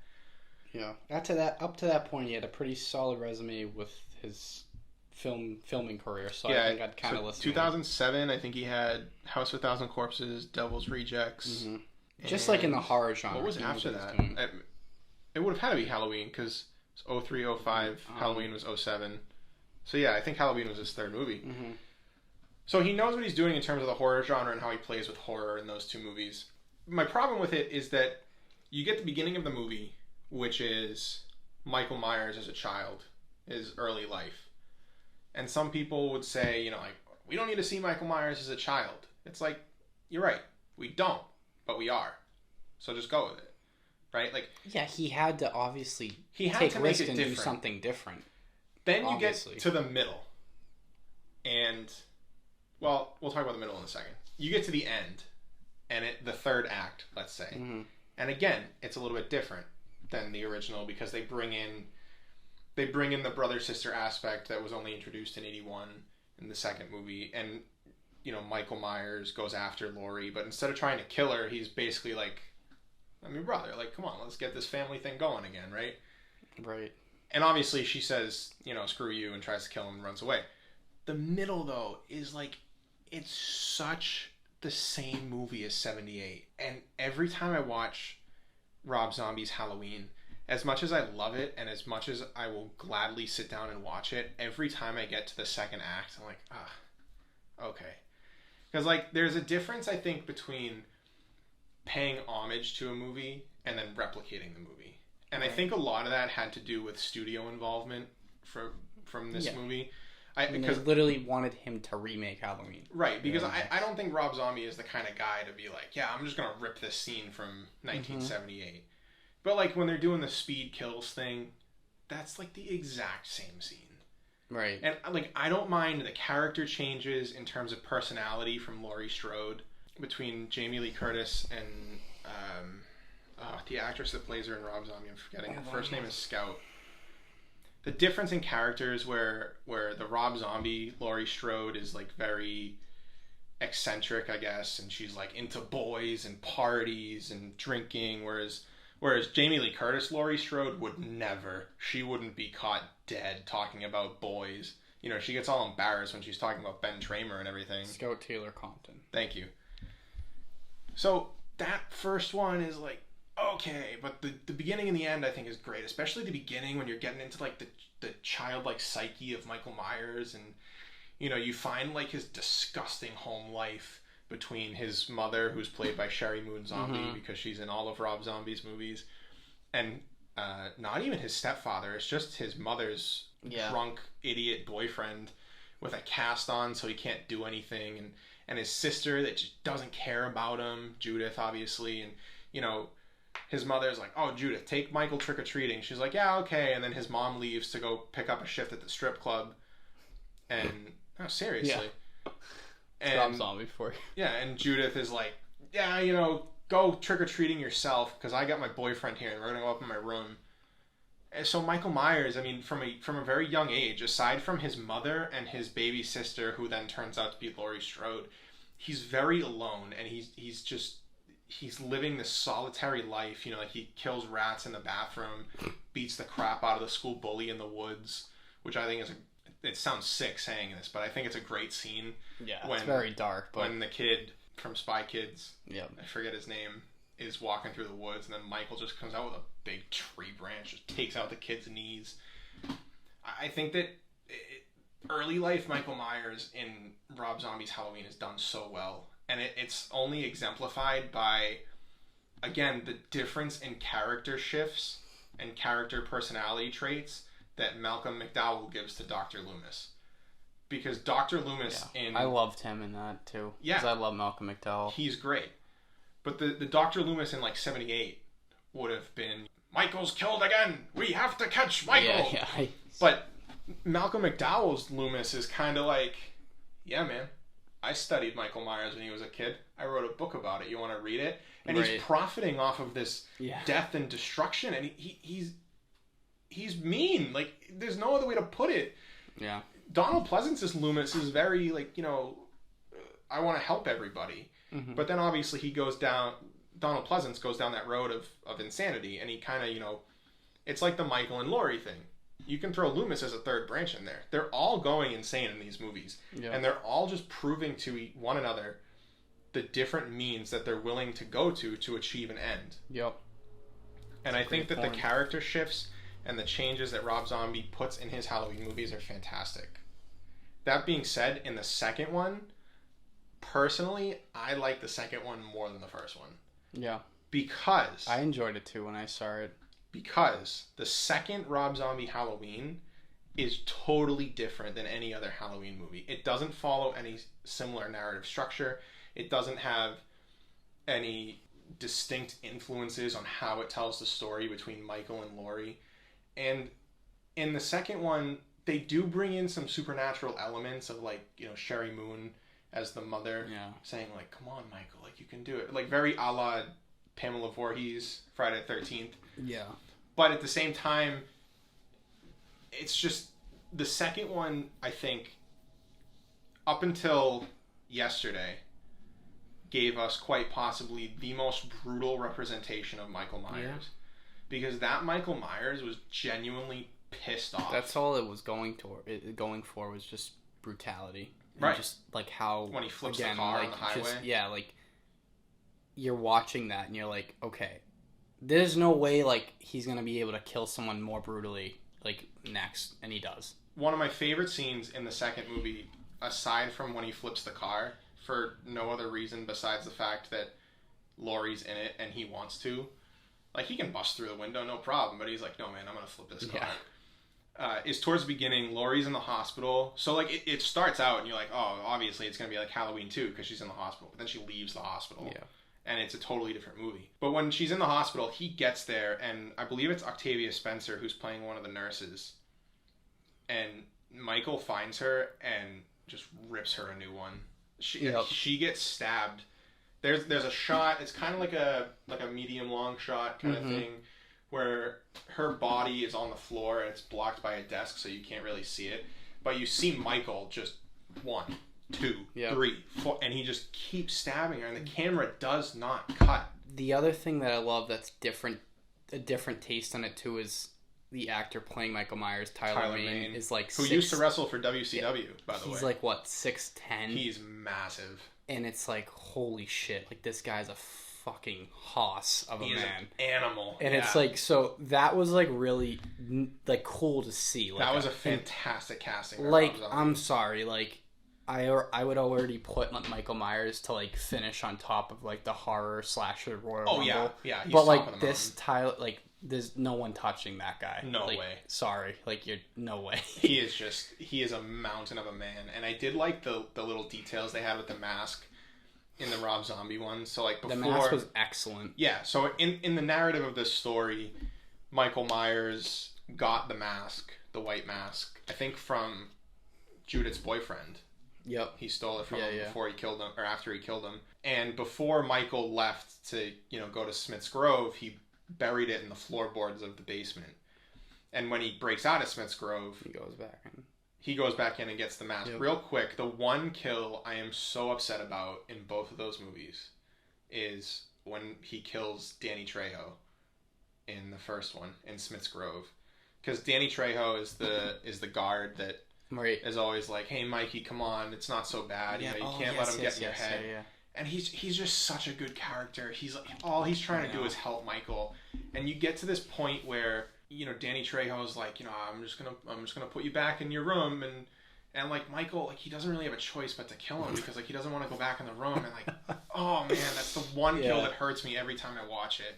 Speaker 1: Yeah. Up to that point, he had a pretty solid resume with his filming career. So I think I'd kind of listen.
Speaker 2: 2007, I think he had House of a Thousand Corpses, Devil's Rejects.
Speaker 1: Mm-hmm. Just like in the horror genre.
Speaker 2: What was after that? It would have had to be Halloween, because 03, 05, Halloween was 07. So yeah, I think Halloween was his third movie.
Speaker 1: Mm-hmm.
Speaker 2: So he knows what he's doing in terms of the horror genre and how he plays with horror in those two movies. My problem with it is that you get the beginning of the movie, which is Michael Myers as a child, his early life. And some people would say, like, we don't need to see Michael Myers as a child. It's like, you're right. We don't, but we are. So just go with it. Right? Like,
Speaker 1: yeah, he had to obviously
Speaker 2: take
Speaker 1: risks and do something different.
Speaker 2: Then you get to the middle. And, well, we'll talk about the middle in a second. You get to the end, and the third act, let's say.
Speaker 1: Mm-hmm.
Speaker 2: And again, it's a little bit different than the original, because they bring in the brother-sister aspect that was only introduced in 81 in the second movie. And, Michael Myers goes after Laurie, but instead of trying to kill her, he's basically like, brother, like, come on, let's get this family thing going again, right?
Speaker 1: Right.
Speaker 2: And obviously she says, screw you, and tries to kill him and runs away. The middle, though, is like, it's such the same movie as 78. And every time I watch Rob Zombie's Halloween, as much as I love it and as much as I will gladly sit down and watch it, every time I get to the second act, I'm like, okay. Because, like, there's a difference, I think, between paying homage to a movie and then replicating the movie. And right. I think a lot of that had to do with studio involvement from this movie.
Speaker 1: Because they literally wanted him to remake Halloween.
Speaker 2: Right, because I don't think Rob Zombie is the kind of guy to be like, yeah, I'm just going to rip this scene from 1978. Mm-hmm. But, like, when they're doing the speed kills thing, that's, like, the exact same scene.
Speaker 1: Right.
Speaker 2: And, like, I don't mind the character changes in terms of personality from Laurie Strode between Jamie Lee Curtis and the actress that plays her in Rob Zombie. I'm forgetting. Her first name is Scout. The difference in characters where the Rob Zombie Laurie Strode is, like, very eccentric, I guess, and she's, like, into boys and parties and drinking, whereas Jamie Lee Curtis Laurie Strode would never. She wouldn't be caught dead talking about boys. She gets all embarrassed when she's talking about Ben Tramer and everything.
Speaker 1: Scout Taylor Compton.
Speaker 2: Thank you. So that first one is like, okay, but the beginning and the end, I think, is great. Especially the beginning when you're getting into, like, the childlike psyche of Michael Myers, and you find, like, his disgusting home life between his mother, who's played by Sherry Moon Zombie, because she's in all of Rob Zombie's movies, and not even his stepfather. It's just his mother's drunk idiot boyfriend with a cast on so he can't do anything, and his sister that just doesn't care about him, Judith, obviously, and his mother's like, oh, Judith, take Michael trick-or-treating. She's like, yeah, okay, and then his mom leaves to go pick up a shift at the strip club, and seriously.
Speaker 1: And Rob Zombie for you.
Speaker 2: Yeah, and Judith is like, yeah, go trick-or-treating yourself, because I got my boyfriend here, and we're going to go up in my room. So Michael Myers, I mean, from a very young age, aside from his mother and his baby sister, who then turns out to be Laurie Strode, he's very alone, and he's living this solitary life. You know, like he kills rats in the bathroom, beats the crap out of the school bully in the woods, which I think it sounds sick saying this, but I think it's a great scene.
Speaker 1: Yeah, it's very dark. But...
Speaker 2: when the kid from Spy Kids,
Speaker 1: yep.
Speaker 2: I forget his name, is walking through the woods, and then Michael just comes out with a big tree branch, just takes out the kid's knees. I think that early life Michael Myers in Rob Zombie's Halloween is done so well, and it's only exemplified by, again, the difference in character shifts and character personality traits that Malcolm McDowell gives to Dr. Loomis. Because Dr. Loomis
Speaker 1: I loved him in that too. Yeah. Because I love Malcolm McDowell.
Speaker 2: He's great. But the Dr. Loomis in like 78 would have been, Michael's killed again! We have to catch Michael!
Speaker 1: Yeah.
Speaker 2: But Malcolm McDowell's Loomis is kind of like, yeah, man, I studied Michael Myers when he was a kid. I wrote a book about it. You want to read it? And he's profiting off of this death and destruction, and he's mean. Like, there's no other way to put it.
Speaker 1: Yeah.
Speaker 2: Donald Pleasance's Loomis is very, like, you know, I want to help everybody. Mm-hmm. But then obviously Donald Pleasance goes down that road of insanity, and he kind of, you know, it's like the Michael and Laurie thing. You can throw Loomis as a third branch in there. They're all going insane in these movies. Yeah. And they're all just proving to one another the different means that they're willing to go to achieve an end.
Speaker 1: Yep.
Speaker 2: And I think that the character shifts and the changes that Rob Zombie puts in his Halloween movies are fantastic. That being said, in the second one, personally, I like the second one more than the first one.
Speaker 1: Yeah.
Speaker 2: Because...
Speaker 1: I enjoyed it too when I saw it.
Speaker 2: Because the second Rob Zombie Halloween is totally different than any other Halloween movie. It doesn't follow any similar narrative structure. It doesn't have any distinct influences on how it tells the story between Michael and Laurie. And in the second one, they do bring in some supernatural elements of, like, you know, Sherry Moon as the mother, saying, like, come on, Michael, like, you can do it. Like, very a la Pamela Voorhees, Friday the 13th.
Speaker 1: Yeah.
Speaker 2: But at the same time, it's just, the second one, I think, up until yesterday, gave us quite possibly the most brutal representation of Michael Myers. Yeah. Because that Michael Myers was genuinely pissed off.
Speaker 1: That's all it was going for was just brutality. And
Speaker 2: right.
Speaker 1: Just like how...
Speaker 2: when he flips the car on the highway.
Speaker 1: Like, you're watching that and you're like, okay, there's no way, like, he's going to be able to kill someone more brutally, like, next. And he does. One
Speaker 2: of my favorite scenes in the second movie, aside from when he flips the car, for no other reason besides the fact that Laurie's in it and he wants to. Like, he can bust through the window, no problem, but he's like, no, man, I'm going to flip this car. Yeah. Is towards the beginning, Laurie's in the hospital. So, like, it starts out and you're like, oh, obviously it's going to be like Halloween 2 because she's in the hospital. But then she leaves the hospital. Yeah. And it's a totally different movie. But when she's in the hospital, he gets there, and I believe it's Octavia Spencer who's playing one of the nurses. And Michael finds her and just rips her a new one. She gets stabbed. There's a shot. It's kind of like a medium long shot kind of thing, where her body is on the floor and it's blocked by a desk, so you can't really see it. But you see Michael just 1, 2, 3, 4, and he just keeps stabbing her, and the camera does not cut.
Speaker 1: The other thing that I love that's a different taste on it too, is the actor playing Michael Myers, Tyler Mane, is like
Speaker 2: who used to wrestle for WCW, by the way.
Speaker 1: He's like, what, 6'10"?
Speaker 2: He's massive.
Speaker 1: And it's like, holy shit, like, this guy's a fucking hoss of a man.
Speaker 2: An animal.
Speaker 1: And it's like, so that was like really like cool to see. Like,
Speaker 2: that was a fantastic casting.
Speaker 1: Like, I'm sorry, like, I would already put Michael Myers to like finish on top of like the horror slasher Royal Rumble.
Speaker 2: Yeah.
Speaker 1: But like this Tyler, like, there's no one touching that guy.
Speaker 2: No
Speaker 1: like,
Speaker 2: way.
Speaker 1: Sorry, like, no way.
Speaker 2: He is a mountain of a man, and I did like the little details they had with the mask in the Rob Zombie one. So like before,
Speaker 1: the mask was excellent.
Speaker 2: Yeah. So in the narrative of this story, Michael Myers got the mask, the white mask, I think from Judith's boyfriend.
Speaker 1: Yep.
Speaker 2: He stole it from him before he killed him, or after he killed him. And before Michael left to, go to Smith's Grove, he buried it in the floorboards of the basement. And when he breaks out of Smith's Grove,
Speaker 1: He goes back and...
Speaker 2: he goes back in and gets the mask.
Speaker 1: Yep.
Speaker 2: Real quick, the one kill I am so upset about in both of those movies is when he kills Danny Trejo in the first one, in Smith's Grove. Because Danny Trejo is the guard that is always like, hey, Mikey, come on, it's not so bad.
Speaker 1: Yeah.
Speaker 2: You can't let him get in your head.
Speaker 1: Yeah.
Speaker 2: And he's just such a good character. He's like, all he's trying to do is help Michael. And you get to this point where, Danny Trejo's like, I'm just gonna put you back in your room, and like Michael, like he doesn't really have a choice but to kill him because like he doesn't want to go back in the room, and like, oh man, that's the one kill that hurts me every time I watch it.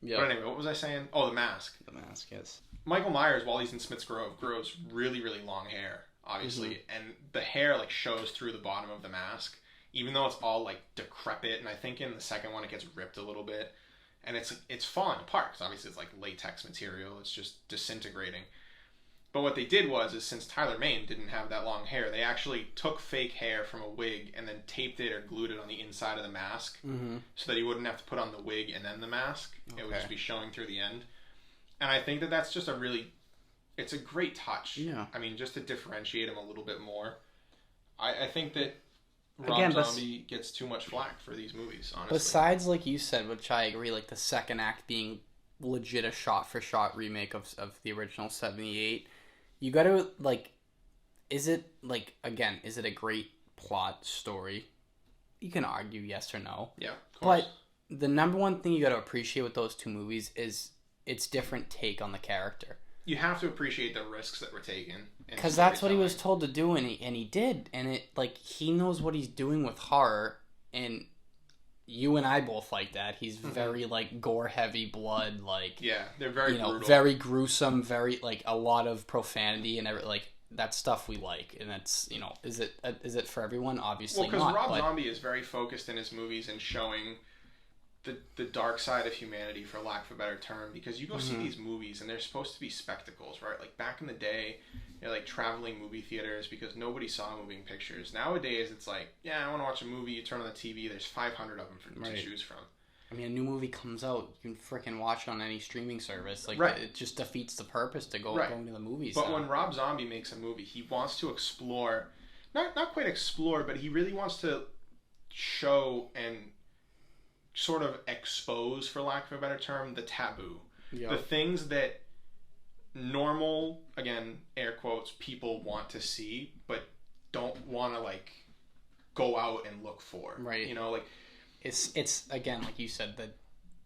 Speaker 2: Yeah. But anyway, what was I saying? Oh, the mask.
Speaker 1: The mask, yes.
Speaker 2: Michael Myers, while he's in Smith's Grove, grows really, really long hair, obviously, and the hair like shows through the bottom of the mask, even though it's all like decrepit. And I think in the second one it gets ripped a little bit. And it's falling apart because obviously it's like latex material. It's just disintegrating. But what they did is since Tyler Mane didn't have that long hair, they actually took fake hair from a wig and then taped it or glued it on the inside of the mask so that he wouldn't have to put on the wig and then the mask. Okay. It would just be showing through the end. And I think that's just it's a great touch. Yeah. I mean, just to differentiate him a little bit more. I think that Rob Zombie gets too much flack for these movies, honestly.
Speaker 1: Besides, like you said, which I agree, like the second act being legit a shot-for-shot remake of the original 78, you gotta, like, is it a great plot story? You can argue yes or no.
Speaker 2: Yeah, of course.
Speaker 1: But the number one thing you gotta appreciate with those two movies is its different take on the character.
Speaker 2: You have to appreciate the risks that were taken.
Speaker 1: Because that's what he was told to do, and he did. And it, like, he knows what he's doing with horror, and you and I both like that. He's very, like, gore-heavy, blood, like...
Speaker 2: Yeah, they're very brutal.
Speaker 1: Very gruesome, very, like, a lot of profanity, and, like, that stuff we like. And that's, is it for everyone? Obviously not.
Speaker 2: Well, because Rob Zombie is very focused in his movies and showing... The dark side of humanity, for lack of a better term, because you go see these movies and they're supposed to be spectacles, right? Like back in the day, they're like traveling movie theaters because nobody saw moving pictures. Nowadays, it's like, yeah, I want to watch a movie. You turn on the TV, there's 500 of them to choose from.
Speaker 1: I mean, a new movie comes out, you can freaking watch it on any streaming service. Like, it just defeats the purpose to going to the movies.
Speaker 2: But when Rob Zombie makes a movie, he wants to explore, not quite explore, but he really wants to show and sort of expose, for lack of a better term, the taboo. Yep. The things that normal, again, air quotes, people want to see, but don't want to, like, go out and look for.
Speaker 1: Right.
Speaker 2: Like...
Speaker 1: It's again, like you said,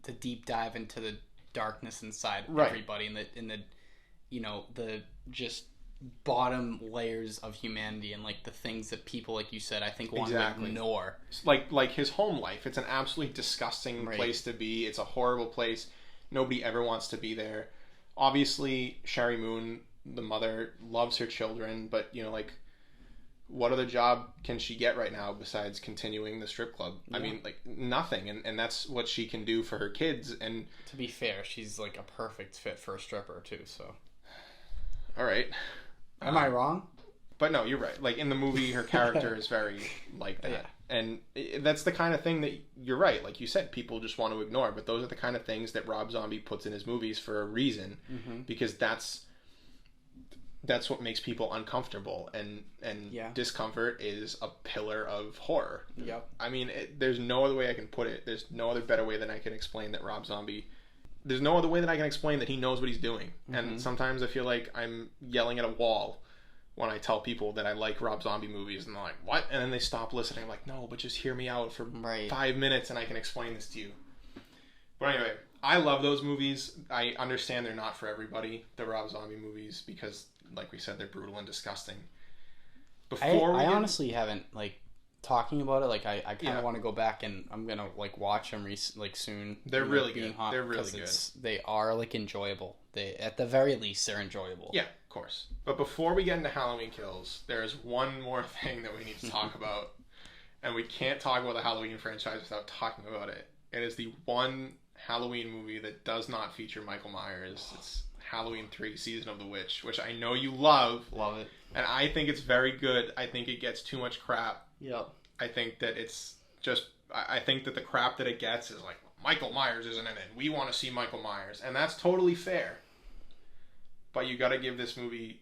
Speaker 1: the deep dive into the darkness inside everybody, and the just bottom layers of humanity, and like the things that people, like you said, I think want to ignore.
Speaker 2: Like his home life. It's an absolutely disgusting place to be. It's a horrible place. Nobody ever wants to be there. Obviously, Sherry Moon, the mother, loves her children, but like, what other job can she get right now besides continuing the strip club? Yeah. I mean, like, nothing, and that's what she can do for her kids. And
Speaker 1: to be fair, she's like a perfect fit for a stripper too. So,
Speaker 2: all right.
Speaker 1: Am I wrong?
Speaker 2: But no, you're right. Like, in the movie, her character is very like that. Yeah. And that's the kind of thing that, you're right, like you said, people just want to ignore. But those are the kind of things that Rob Zombie puts in his movies for a reason. Because that's what makes people uncomfortable. And discomfort is a pillar of horror.
Speaker 1: Yep.
Speaker 2: I mean, there's no other way I can put it. There's no other better way than I can explain that Rob Zombie... There's no other way that I can explain that he knows what he's doing. And sometimes I feel like I'm yelling at a wall when I tell people that I like Rob Zombie movies, and they're like, what? And then they stop listening. I'm like, no, but just hear me out for 5 minutes and I can explain this to you. But anyway, I love those movies. I understand they're not for everybody, the Rob Zombie movies, because, like we said, they're brutal and disgusting.
Speaker 1: I honestly haven't, like, talking about it, like, I kind of want to go back, and I'm gonna like watch them soon.
Speaker 2: They're really good. They're really good.
Speaker 1: They are like enjoyable. They, at the very least, they're enjoyable.
Speaker 2: Yeah, of course. But before we get into Halloween Kills, there is one more thing that we need to talk about, and we can't talk about the Halloween franchise without talking about it. It is the one Halloween movie that does not feature Michael Myers. It's Halloween 3: Season of the Witch, which I know you love.
Speaker 1: Love it.
Speaker 2: And I think it's very good. I think it gets too much crap.
Speaker 1: Yep.
Speaker 2: I think that it's just... I think that the crap that it gets is like, Michael Myers isn't in it. We want to see Michael Myers. And that's totally fair. But But you gotta give this movie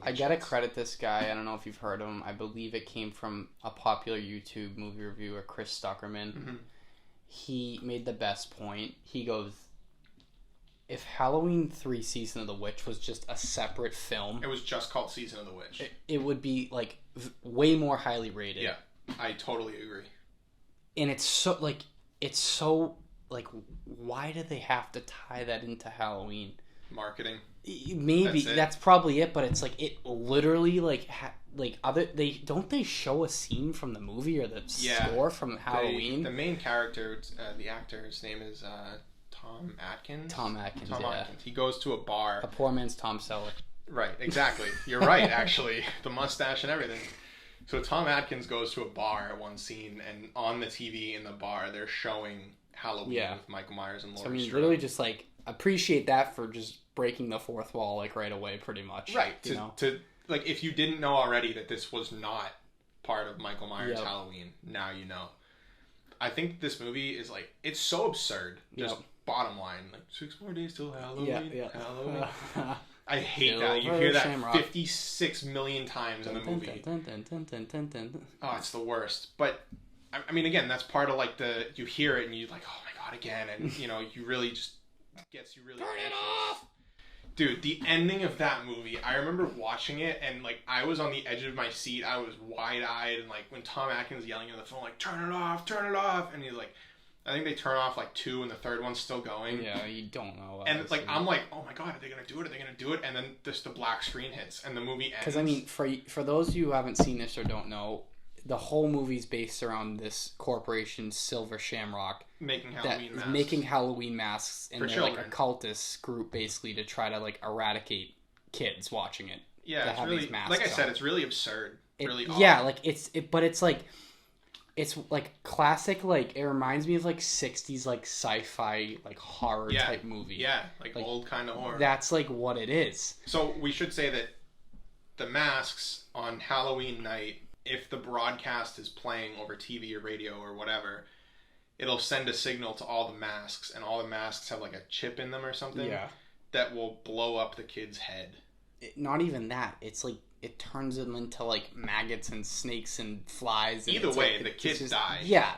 Speaker 1: I gotta credit this guy. I don't know if you've heard of him. I believe it came from a popular YouTube movie reviewer, Chris Stuckerman.
Speaker 2: Mm-hmm.
Speaker 1: He made the best point. He goes, if Halloween 3 Season of the Witch was just a separate film...
Speaker 2: It was just called Season of the Witch.
Speaker 1: It would be, like, way more highly rated.
Speaker 2: Yeah, I totally agree.
Speaker 1: And it's so, like, why do they have to tie that into Halloween?
Speaker 2: Marketing.
Speaker 1: Maybe that's probably it, but it's like it literally they show a scene from the movie or the score from Halloween.
Speaker 2: The main character, the actor, his name is Tom Atkins.
Speaker 1: Tom Atkins.
Speaker 2: He goes to a bar.
Speaker 1: A poor man's Tom Cellar.
Speaker 2: Right, exactly. You're right, actually. The mustache and everything. So Tom Atkins goes to a bar at one scene, and on the TV in the bar, they're showing Halloween with Michael Myers and Laurie
Speaker 1: So I mean,
Speaker 2: Strode.
Speaker 1: literally just like appreciate that for just breaking the fourth wall like right away, pretty much.
Speaker 2: Right. To like, if you didn't know already that this was not part of Michael Myers' Halloween, now you know. I think this movie is like, it's so absurd. Just bottom line, like 6 more days till Halloween. Halloween. I hate that. You hear that Shamrock 56 million times in the movie. Oh, it's the worst. But I mean, again, that's part of like you hear it and you're like, oh my god, again, and you know, you really just gets you really. Turn it off. Dude, the ending of that movie, I remember watching it and like I was on the edge of my seat. I was wide-eyed and like when Tom Atkins yelling on the phone like turn it off, and he's like, I think they turn off like 2 and the third one's still going.
Speaker 1: Yeah, you don't know.
Speaker 2: And it's like I'm like, oh my god, are they gonna do it? Are they gonna do it? And then just the black screen hits and the movie ends.
Speaker 1: Because I mean, for those of you who haven't seen this or don't know, the whole movie's based around this corporation, Silver Shamrock,
Speaker 2: making
Speaker 1: Halloween masks, and they're like a cultist group basically to try to like eradicate kids watching it.
Speaker 2: Yeah, it's really, like I said, it's really absurd. Really odd.
Speaker 1: Yeah, like but it's like classic, like it reminds me of like 60s like sci-fi like horror type movie.
Speaker 2: Yeah, like old kind of horror.
Speaker 1: That's like what it is.
Speaker 2: So we should say that the masks on Halloween night, if the broadcast is playing over TV or radio or whatever, it'll send a signal to all the masks, and all the masks have like a chip in them or something that will blow up the kid's head.
Speaker 1: Not even that. It's like it turns them into like maggots and snakes and flies. And
Speaker 2: either way, the kids die.
Speaker 1: Yeah,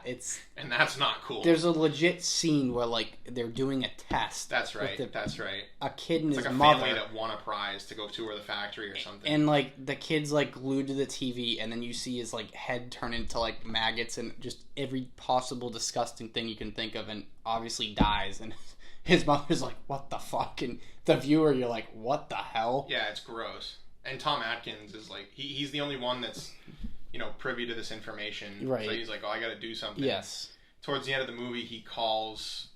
Speaker 2: and that's not cool.
Speaker 1: There's a legit scene where like they're doing a test.
Speaker 2: That's right. That's right.
Speaker 1: A kid and
Speaker 2: his
Speaker 1: mother.
Speaker 2: It's like a family that won a prize to go tour the factory or something.
Speaker 1: And like the kid's like glued to the TV, and then you see his like head turn into like maggots and just every possible disgusting thing you can think of, and obviously dies. And his mother's like, "What the fuck?" And the viewer, you're like, "What the hell?"
Speaker 2: Yeah, it's gross. And Tom Atkins is like, he's the only one that's, you know, privy to this information.
Speaker 1: Right.
Speaker 2: So he's like, oh, I got to do something.
Speaker 1: Yes.
Speaker 2: Towards the end of the movie, he calls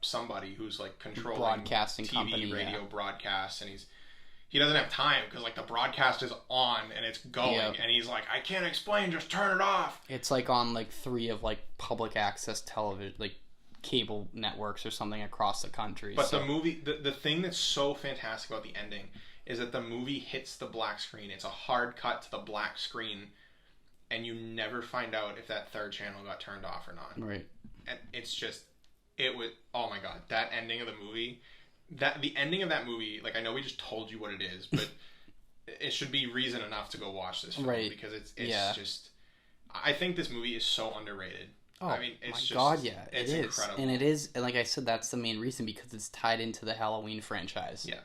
Speaker 2: somebody who's like controlling
Speaker 1: broadcasting
Speaker 2: TV,
Speaker 1: company,
Speaker 2: radio broadcasts, and he doesn't have time because like the broadcast is on and it's going, and he's like, I can't explain, just turn it off.
Speaker 1: It's like on like 3 of like public access television, like cable networks or something across the country.
Speaker 2: But the movie, the thing that's so fantastic about the ending is that the movie hits the black screen. It's a hard cut to the black screen, and you never find out if that third channel got turned off or not.
Speaker 1: Right.
Speaker 2: And it's just, it was, oh my god, that ending of the movie, the ending of that movie, like I know we just told you what it is, but it should be reason enough to go watch this film,
Speaker 1: right?
Speaker 2: Because it's just, I think this movie is so underrated.
Speaker 1: Oh,
Speaker 2: I mean, it's
Speaker 1: my god, yeah,
Speaker 2: it's incredible.
Speaker 1: And it is, and like I said, that's the main reason, because it's tied into the Halloween franchise.
Speaker 2: Yeah.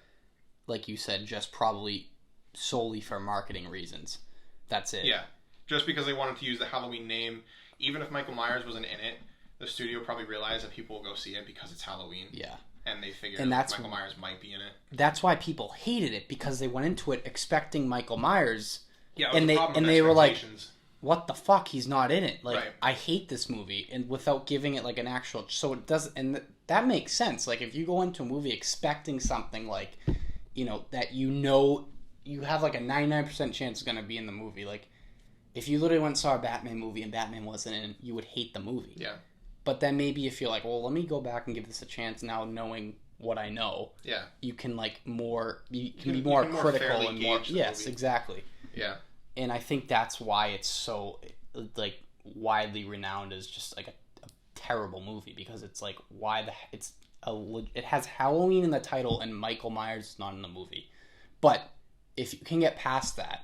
Speaker 1: Like you said, just probably solely for marketing reasons. That's it.
Speaker 2: Yeah. Just because they wanted to use the Halloween name, even if Michael Myers wasn't in it, the studio probably realized that people will go see it because it's Halloween.
Speaker 1: Yeah.
Speaker 2: And they figured Michael Myers might be in it.
Speaker 1: That's why people hated it, because they went into it expecting Michael Myers.
Speaker 2: Yeah,
Speaker 1: and they were like, what the fuck? He's not in it. Like, I hate this movie, and without giving it like an actual, so it doesn't, and that makes sense. Like if you go into a movie expecting something like, you know, that you have like a 99% chance it's going to be in the movie. Like, if you literally went and saw a Batman movie and Batman wasn't in it, you would hate the movie.
Speaker 2: Yeah.
Speaker 1: But then maybe if you're like, well, let me go back and give this a chance now, knowing what I know.
Speaker 2: Yeah.
Speaker 1: You can like be more critical and more. Yes,
Speaker 2: movie. Exactly. Yeah.
Speaker 1: And I think that's why it's so like widely renowned as just like a terrible movie, because it's like it has Halloween in the title and Michael Myers is not in the movie. But if you can get past that,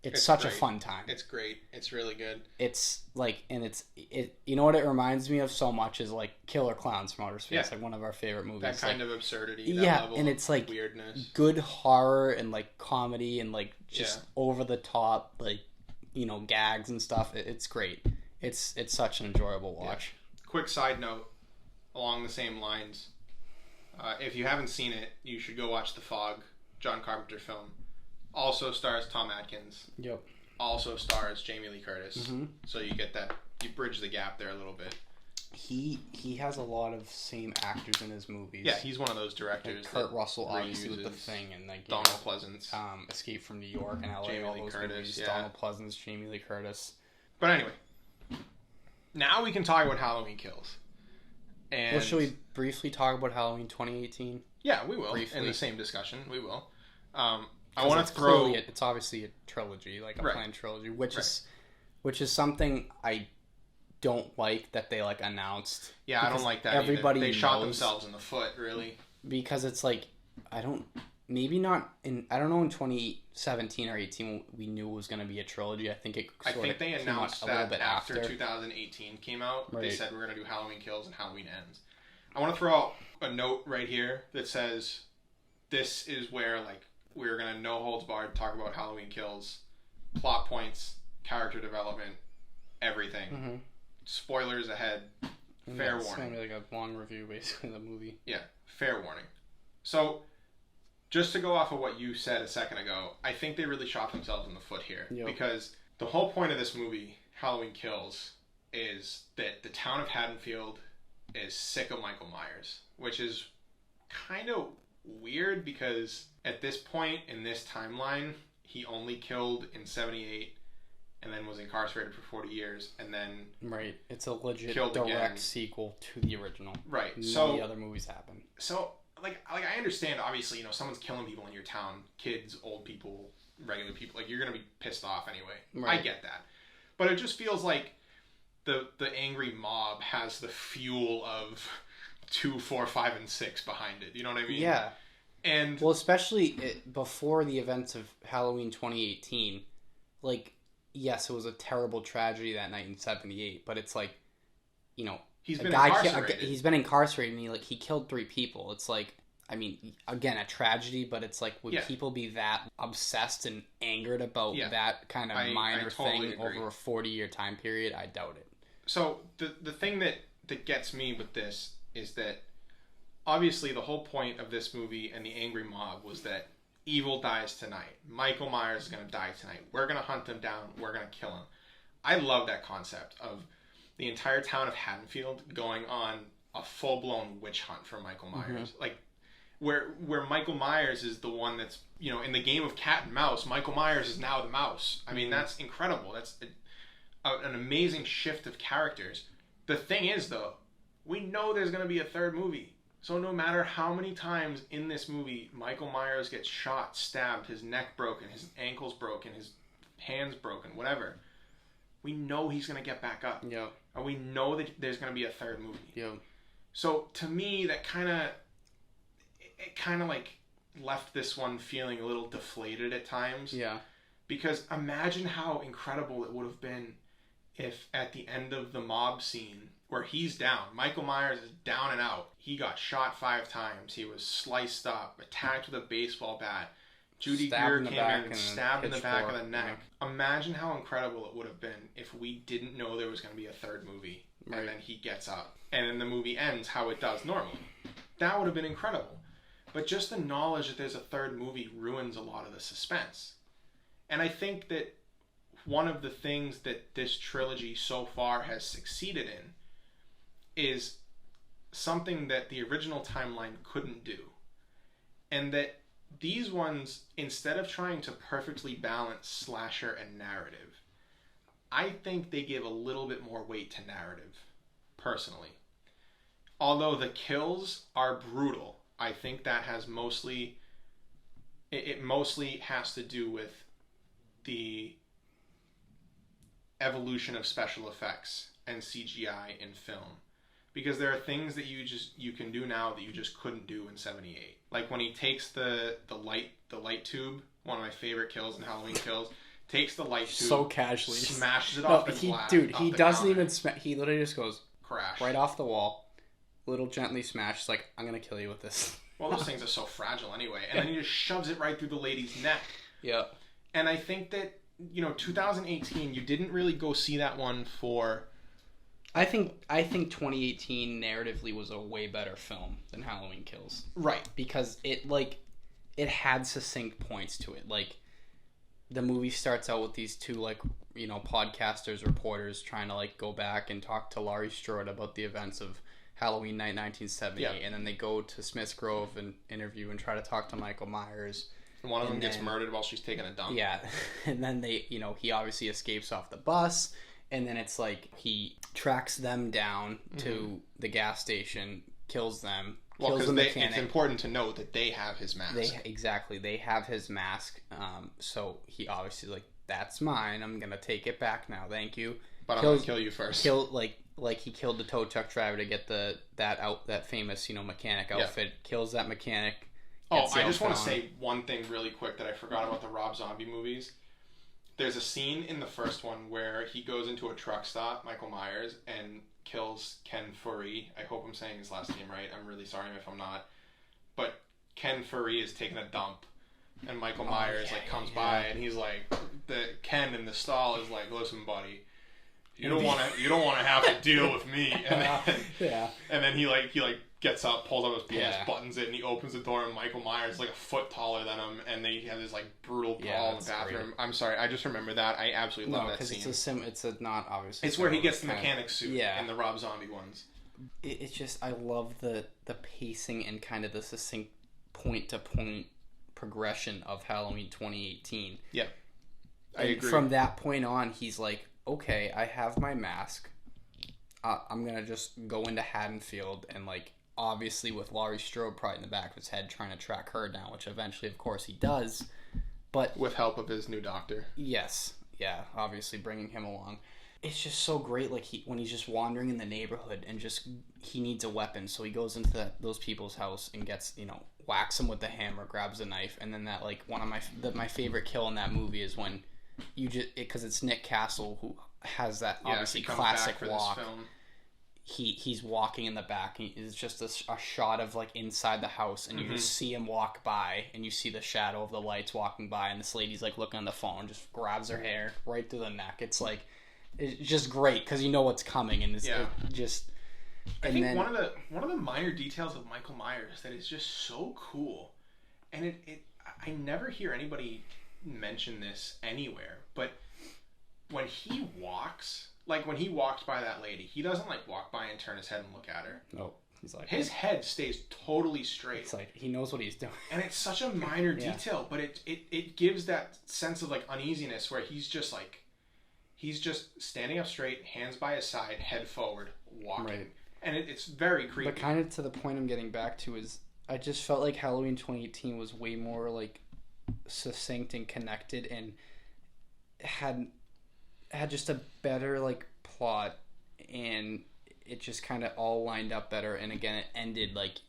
Speaker 1: it's such a fun time.
Speaker 2: It's great. It's really good.
Speaker 1: It's like, and you know what it reminds me of so much is like Killer Clowns from Outer Space, like one of our favorite movies.
Speaker 2: That kind of absurdity.
Speaker 1: That level and it's like
Speaker 2: weirdness,
Speaker 1: good horror and like comedy and like just over the top, like, you know, gags and stuff. It's great. It's such an enjoyable watch.
Speaker 2: Yeah. Quick side note along the same lines. If you haven't seen it, you should go watch The Fog, John Carpenter film. Also stars Tom Atkins.
Speaker 1: Yep.
Speaker 2: Also stars Jamie Lee Curtis. Mm-hmm. So you get that, you bridge the gap there a little bit.
Speaker 1: He has a lot of same actors in his movies.
Speaker 2: Yeah, he's one of those directors.
Speaker 1: Like Kurt Russell, obviously, with The Thing, and like
Speaker 2: Donald Pleasance,
Speaker 1: Escape from New York, and LA.
Speaker 2: Jamie
Speaker 1: all
Speaker 2: Lee
Speaker 1: those
Speaker 2: Curtis,
Speaker 1: movies. Donald Pleasance, Jamie Lee Curtis.
Speaker 2: But anyway, now we can talk about Halloween Kills. And
Speaker 1: well, should we briefly talk about Halloween 2018?
Speaker 2: Yeah, we will. Briefly. In the same discussion, we will. I want to throw.
Speaker 1: It's obviously a trilogy, like a planned trilogy, which is something I don't like that they like announced.
Speaker 2: Yeah, I don't like that. Everybody they shot themselves in the foot, really.
Speaker 1: Because it's like maybe not in. I don't know. In 2017 or 18, we knew it was going to be a trilogy. I think
Speaker 2: they announced that a little bit after 2018 came out. Right. They said we're going to do Halloween Kills and Halloween Ends. I want to throw out a note right here that says this is where like. We're going to no holds barred talk about Halloween Kills, plot points, character development, everything. Mm-hmm. Spoilers ahead. Fair warning. It's
Speaker 1: going to be like a long review, basically, of the movie.
Speaker 2: Yeah, fair warning. So, just to go off of what you said a second ago, I think they really shot themselves in the foot here. Yep. Because the whole point of this movie, Halloween Kills, is that the town of Haddonfield is sick of Michael Myers, which is kind of weird because at this point in this timeline, he only killed in 1978 and then was incarcerated for 40 years and then
Speaker 1: it's a legit direct sequel to the original.
Speaker 2: Right.
Speaker 1: None of the other movies happen.
Speaker 2: So like I understand, obviously, you know, someone's killing people in your town, kids, old people, regular people, like you're going to be pissed off anyway. I get that. But it just feels like the angry mob has the fuel of 2, 4, 5, and 6 behind it. You know what I mean?
Speaker 1: Yeah.
Speaker 2: And
Speaker 1: well, especially before the events of Halloween 2018, like, yes, it was a terrible tragedy that night in 1978, but it's like, you know,
Speaker 2: he's been incarcerated.
Speaker 1: He's been incarcerated, and he killed 3 people. It's like, I mean, again, a tragedy, but it's like, would people be that obsessed and angered about that kind of minor thing over a 40-year time period? I doubt it.
Speaker 2: So the thing that gets me with this is that obviously the whole point of this movie and the angry mob was that evil dies tonight. Michael Myers is going to die tonight. We're going to hunt him down. We're going to kill him. I love that concept of the entire town of Haddonfield going on a full-blown witch hunt for Michael Myers. Mm-hmm. Like, where Michael Myers is the one that's, you know, in the game of cat and mouse, Michael Myers is now the mouse. I mean, that's incredible. That's an amazing shift of characters. The thing is, though, we know there's going to be a third movie. So no matter how many times in this movie Michael Myers gets shot, stabbed, his neck broken, his ankles broken, his hands broken, whatever, we know he's going to get back up.
Speaker 1: Yeah.
Speaker 2: And we know that there's going to be a third movie.
Speaker 1: Yeah.
Speaker 2: So to me, that kind of like left this one feeling a little deflated at times.
Speaker 1: Yeah.
Speaker 2: Because imagine how incredible it would have been if at the end of the mob scene where he's down, Michael Myers is down and out. He got shot 5 times. He was sliced up, attacked with a baseball bat. Judy Greer came in and stabbed in the back of the neck. Yeah. Imagine how incredible it would have been if we didn't know there was going to be a third movie. Right. And then he gets up. And then the movie ends how it does normally. That would have been incredible. But just the knowledge that there's a third movie ruins a lot of the suspense. And I think that one of the things that this trilogy so far has succeeded in is something that the original timeline couldn't do. And that these ones, instead of trying to perfectly balance slasher and narrative, I think they give a little bit more weight to narrative, personally. Although the kills are brutal, I think that has mostly has to do with the evolution of special effects and CGI in film. Because there are things that you can do now that you just couldn't do in 78. Like when he takes the light tube, one of my favorite kills in Halloween Kills, takes the light tube
Speaker 1: so casually,
Speaker 2: smashes it off the glass.
Speaker 1: Dude, he doesn't even smash. He literally just goes
Speaker 2: crash
Speaker 1: right off the wall, little gently smash. It's like, I'm gonna kill you with this.
Speaker 2: Well, those things are so fragile anyway, and then he just shoves it right through the lady's neck.
Speaker 1: Yeah.
Speaker 2: And I think that 2018, you didn't really go see that one for.
Speaker 1: I think 2018 narratively was a way better film than Halloween Kills.
Speaker 2: Right.
Speaker 1: Because it had succinct points to it. Like, the movie starts out with these two, like, podcasters, reporters trying to, like, go back and talk to Laurie Strode about the events of Halloween night 1978. Yeah. And then they go to Smith's Grove and interview and try to talk to Michael Myers.
Speaker 2: And one of them gets murdered while she's taking a dump.
Speaker 1: Yeah. And then he obviously escapes off the bus. And then it's like he tracks them down to the gas station, kills them, kills the mechanic.
Speaker 2: It's important to note that they have his mask.
Speaker 1: They have his mask. So he obviously like, that's mine. I'm gonna take it back now. Thank you.
Speaker 2: But I'm gonna kill you first.
Speaker 1: Like he killed the tow truck driver to get that famous mechanic outfit. Yeah. Kills that mechanic.
Speaker 2: Oh, I just want to say one thing really quick that I forgot about the Rob Zombie movies. There's a scene in the first one where he goes into a truck stop, Michael Myers, and kills Ken Furry. I hope I'm saying his last name right. I'm really sorry if I'm not. But Ken Furry is taking a dump, and Michael Myers comes by, and he's like, Ken in the stall is like, listen, buddy, you don't want to have to deal with me. And then he gets up, pulls out his pants, buttons it, and he opens the door, and Michael Myers is like a foot taller than him, and they have this like brutal brawl in the bathroom. Great. I'm sorry, I just remember that. I absolutely love that scene.
Speaker 1: It's not obviously.
Speaker 2: It's where he gets the mechanic suit in the Rob Zombie ones.
Speaker 1: It's just, I love the pacing and kind of the succinct point to point progression of Halloween 2018.
Speaker 2: Yeah, I agree.
Speaker 1: From that point on, he's like, okay, I have my mask. I'm gonna just go into Haddonfield and like. Obviously with Laurie Strode probably in the back of his head trying to track her down, which eventually of course he does, but
Speaker 2: with help of his new doctor.
Speaker 1: Yes, yeah, obviously bringing him along. It's just so great, like when he's just wandering in the neighborhood and just he needs a weapon, so he goes into those people's house and gets whacks them with the hammer, grabs a knife, and then that like one of my favorite kill in that movie is when because it's Nick Castle who has that obviously classic walk. He's walking in the back, and it's just a shot of like inside the house, and you just see him walk by, and you see the shadow of the lights walking by, and this lady's like looking on the phone, just grabs her hair right through the neck. It's just great because you know what's coming, and
Speaker 2: I think one of the minor details of Michael Myers that is just so cool, and I never hear anybody mention this anywhere, but when he walks. Like, when he walks by that lady, he doesn't, like, walk by and turn his head and look at her.
Speaker 1: No. He's like...
Speaker 2: His head stays totally straight.
Speaker 1: It's like, he knows what he's doing.
Speaker 2: And it's such a minor detail, but it gives that sense of, like, uneasiness where he's just, like... He's just standing up straight, hands by his side, head forward, walking. Right. And it's very creepy.
Speaker 1: But kind of to the point I'm getting back to is... I just felt like Halloween 2018 was way more, like, succinct and connected and had just a better like plot, and it just kind of all lined up better. And again, it ended like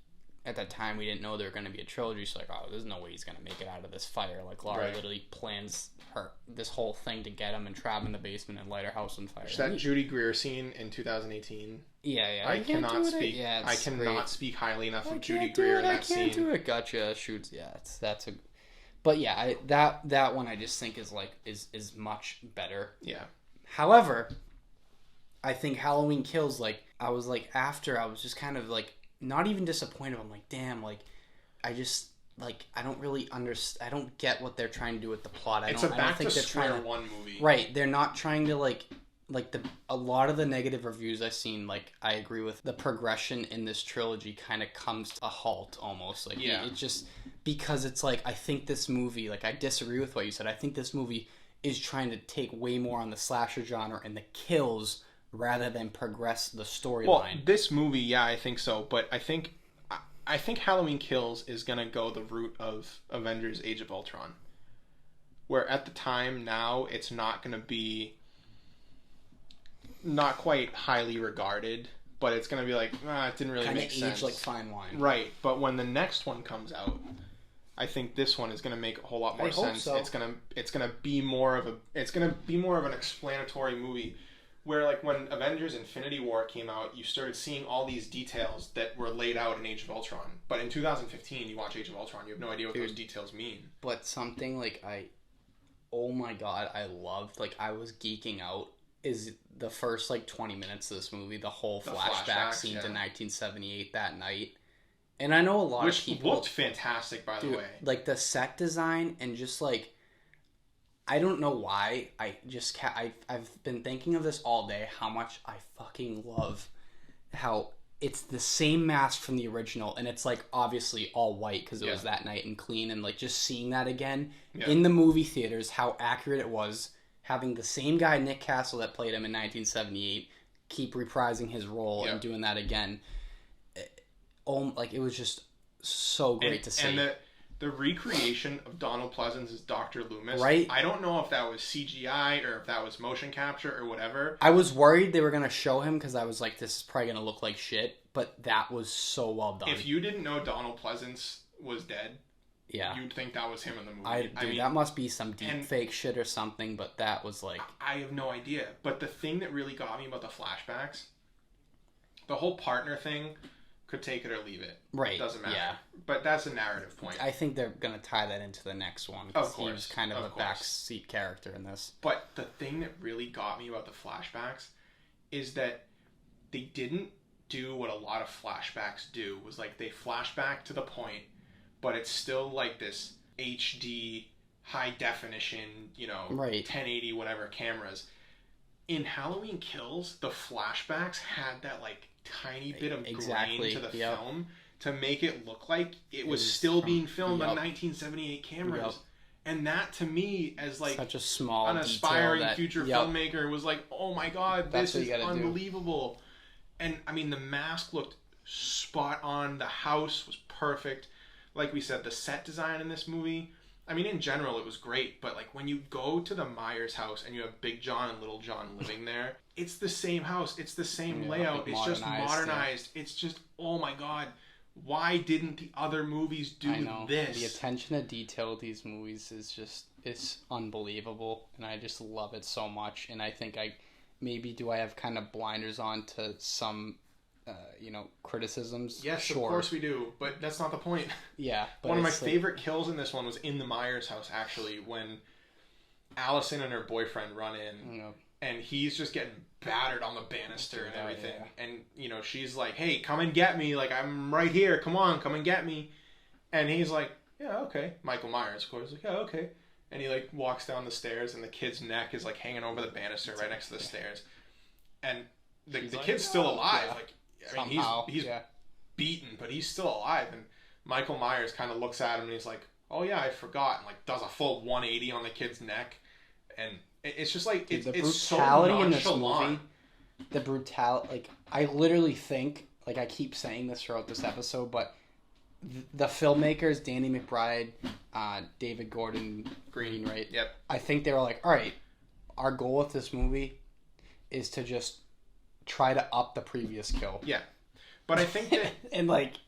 Speaker 1: at that time we didn't know there were going to be a trilogy, so like, oh, there's no way he's going to make it out of this fire. Like Laura literally plans this whole thing to get him and trap him in the basement and light her house on fire.
Speaker 2: That Judy Greer scene in 2018.
Speaker 1: Yeah.
Speaker 2: I cannot speak. Yeah, I cannot speak highly enough of Judy Greer in that scene. I can't do
Speaker 1: it. Gotcha. Shoots. Yeah, that's a. But yeah, that one I just think is like is much better.
Speaker 2: Yeah.
Speaker 1: However, I think Halloween Kills, like, I was like, after I was just kind of like not even disappointed. I'm like, damn, like I just like I don't really understand. I don't get what they're trying to do with the plot. I don't think they're trying to,
Speaker 2: one movie.
Speaker 1: Right. They're not trying to like a lot of the negative reviews I've seen, like, I agree with the progression in this trilogy kind of comes to a halt almost. Like, it just, because it's like, I think this movie, like, I disagree with what you said. I think this movie is trying to take way more on the slasher genre and the kills rather than progress the storyline.
Speaker 2: Well, this movie, I think so. But I think Halloween Kills is going to go the route of Avengers Age of Ultron. Where at the time now, it's not going to be not quite highly regarded, but it's going to be like, it didn't really make sense.
Speaker 1: Kind of age like fine wine.
Speaker 2: Right, but when the next one comes out, I think this one is going to make a whole lot more sense. So. It's going to be more of an explanatory movie. Where, like, when Avengers Infinity War came out, you started seeing all these details that were laid out in Age of Ultron. But in 2015, you watch Age of Ultron, you have no idea what those details mean.
Speaker 1: But something, like, oh my god, I loved, like, I was geeking out, is the first, like, 20 minutes of this movie, the whole flashback scene to 1978 that night. And I know a lot of people...
Speaker 2: Which looked fantastic, by the way.
Speaker 1: Like, the set design and just, like... I don't know why. I've been thinking of this all day. How much I fucking love how it's the same mask from the original, and it's like obviously all white because it was that night and clean, and like just seeing that again in the movie theaters, how accurate it was. Having the same guy Nick Castle that played him in 1978 keep reprising his role and doing that again. It was just so great to see.
Speaker 2: And the recreation of Donald Pleasance as Dr. Loomis,
Speaker 1: right?
Speaker 2: I don't know if that was CGI or if that was motion capture or whatever.
Speaker 1: I was worried they were going to show him because I was like, this is probably going to look like shit, but that was so well done.
Speaker 2: If you didn't know Donald Pleasance was dead, you'd think that was him in the movie.
Speaker 1: I mean, that must be some deep fake shit or something, but that was like...
Speaker 2: I have no idea. But the thing that really got me about the flashbacks, the whole partner thing... Could take it or leave it.
Speaker 1: Right.
Speaker 2: Doesn't matter.
Speaker 1: Yeah.
Speaker 2: But that's a narrative point.
Speaker 1: I think they're going to tie that into the next one.
Speaker 2: Of course.
Speaker 1: He was kind of a backseat character in this.
Speaker 2: But the thing that really got me about the flashbacks is that they didn't do what a lot of flashbacks do. Was like they flashback to the point, but it's still like this HD, high definition, 1080 whatever cameras. In Halloween Kills, the flashbacks had that like tiny bit of grain to the film to make it look like it was still being filmed on 1978 cameras. And that to me, as like
Speaker 1: such a small,
Speaker 2: an aspiring future filmmaker, was like, oh my god, this is unbelievable. And I mean, the mask looked spot on. The house was perfect. Like we said, the set design in this movie, I mean, in general, it was great, but like when you go to the Myers house and you have Big John and Little John living there, it's the same house, it's the same layout, it's just modernized. It's just, oh my god, why didn't the other movies do this?
Speaker 1: The attention to detail of these movies is just, it's unbelievable, and I just love it so much. And I think I have kind of blinders on to some criticisms.
Speaker 2: Yes, sure. Of course we do, but that's not the point.
Speaker 1: Yeah.
Speaker 2: But one of my favorite kills in this one was in the Myers house, actually, when Allison and her boyfriend run in, and he's just getting battered on the banister and everything. Yeah. And, she's like, hey, come and get me. Like, I'm right here. Come on, come and get me. And he's like, yeah, okay. Michael Myers, of course, like, yeah, okay. And he, like, walks down the stairs, and the kid's neck is, like, hanging over the banister right next to the stairs. And the kid's still alive.
Speaker 1: Yeah.
Speaker 2: Like, I mean, he's beaten, but he's still alive. And Michael Myers kind of looks at him and he's like, "Oh yeah, I forgot," and like does a full 180 on the kid's neck, and it's just like it's so nonchalant. In this movie,
Speaker 1: the brutality. Like I literally think, like I keep saying this throughout this episode, but the filmmakers, Danny McBride, David Gordon Green, right?
Speaker 2: Yep.
Speaker 1: I think they were like, all right, our goal with this movie is to just try to up the previous kill.
Speaker 2: Yeah. But I think that...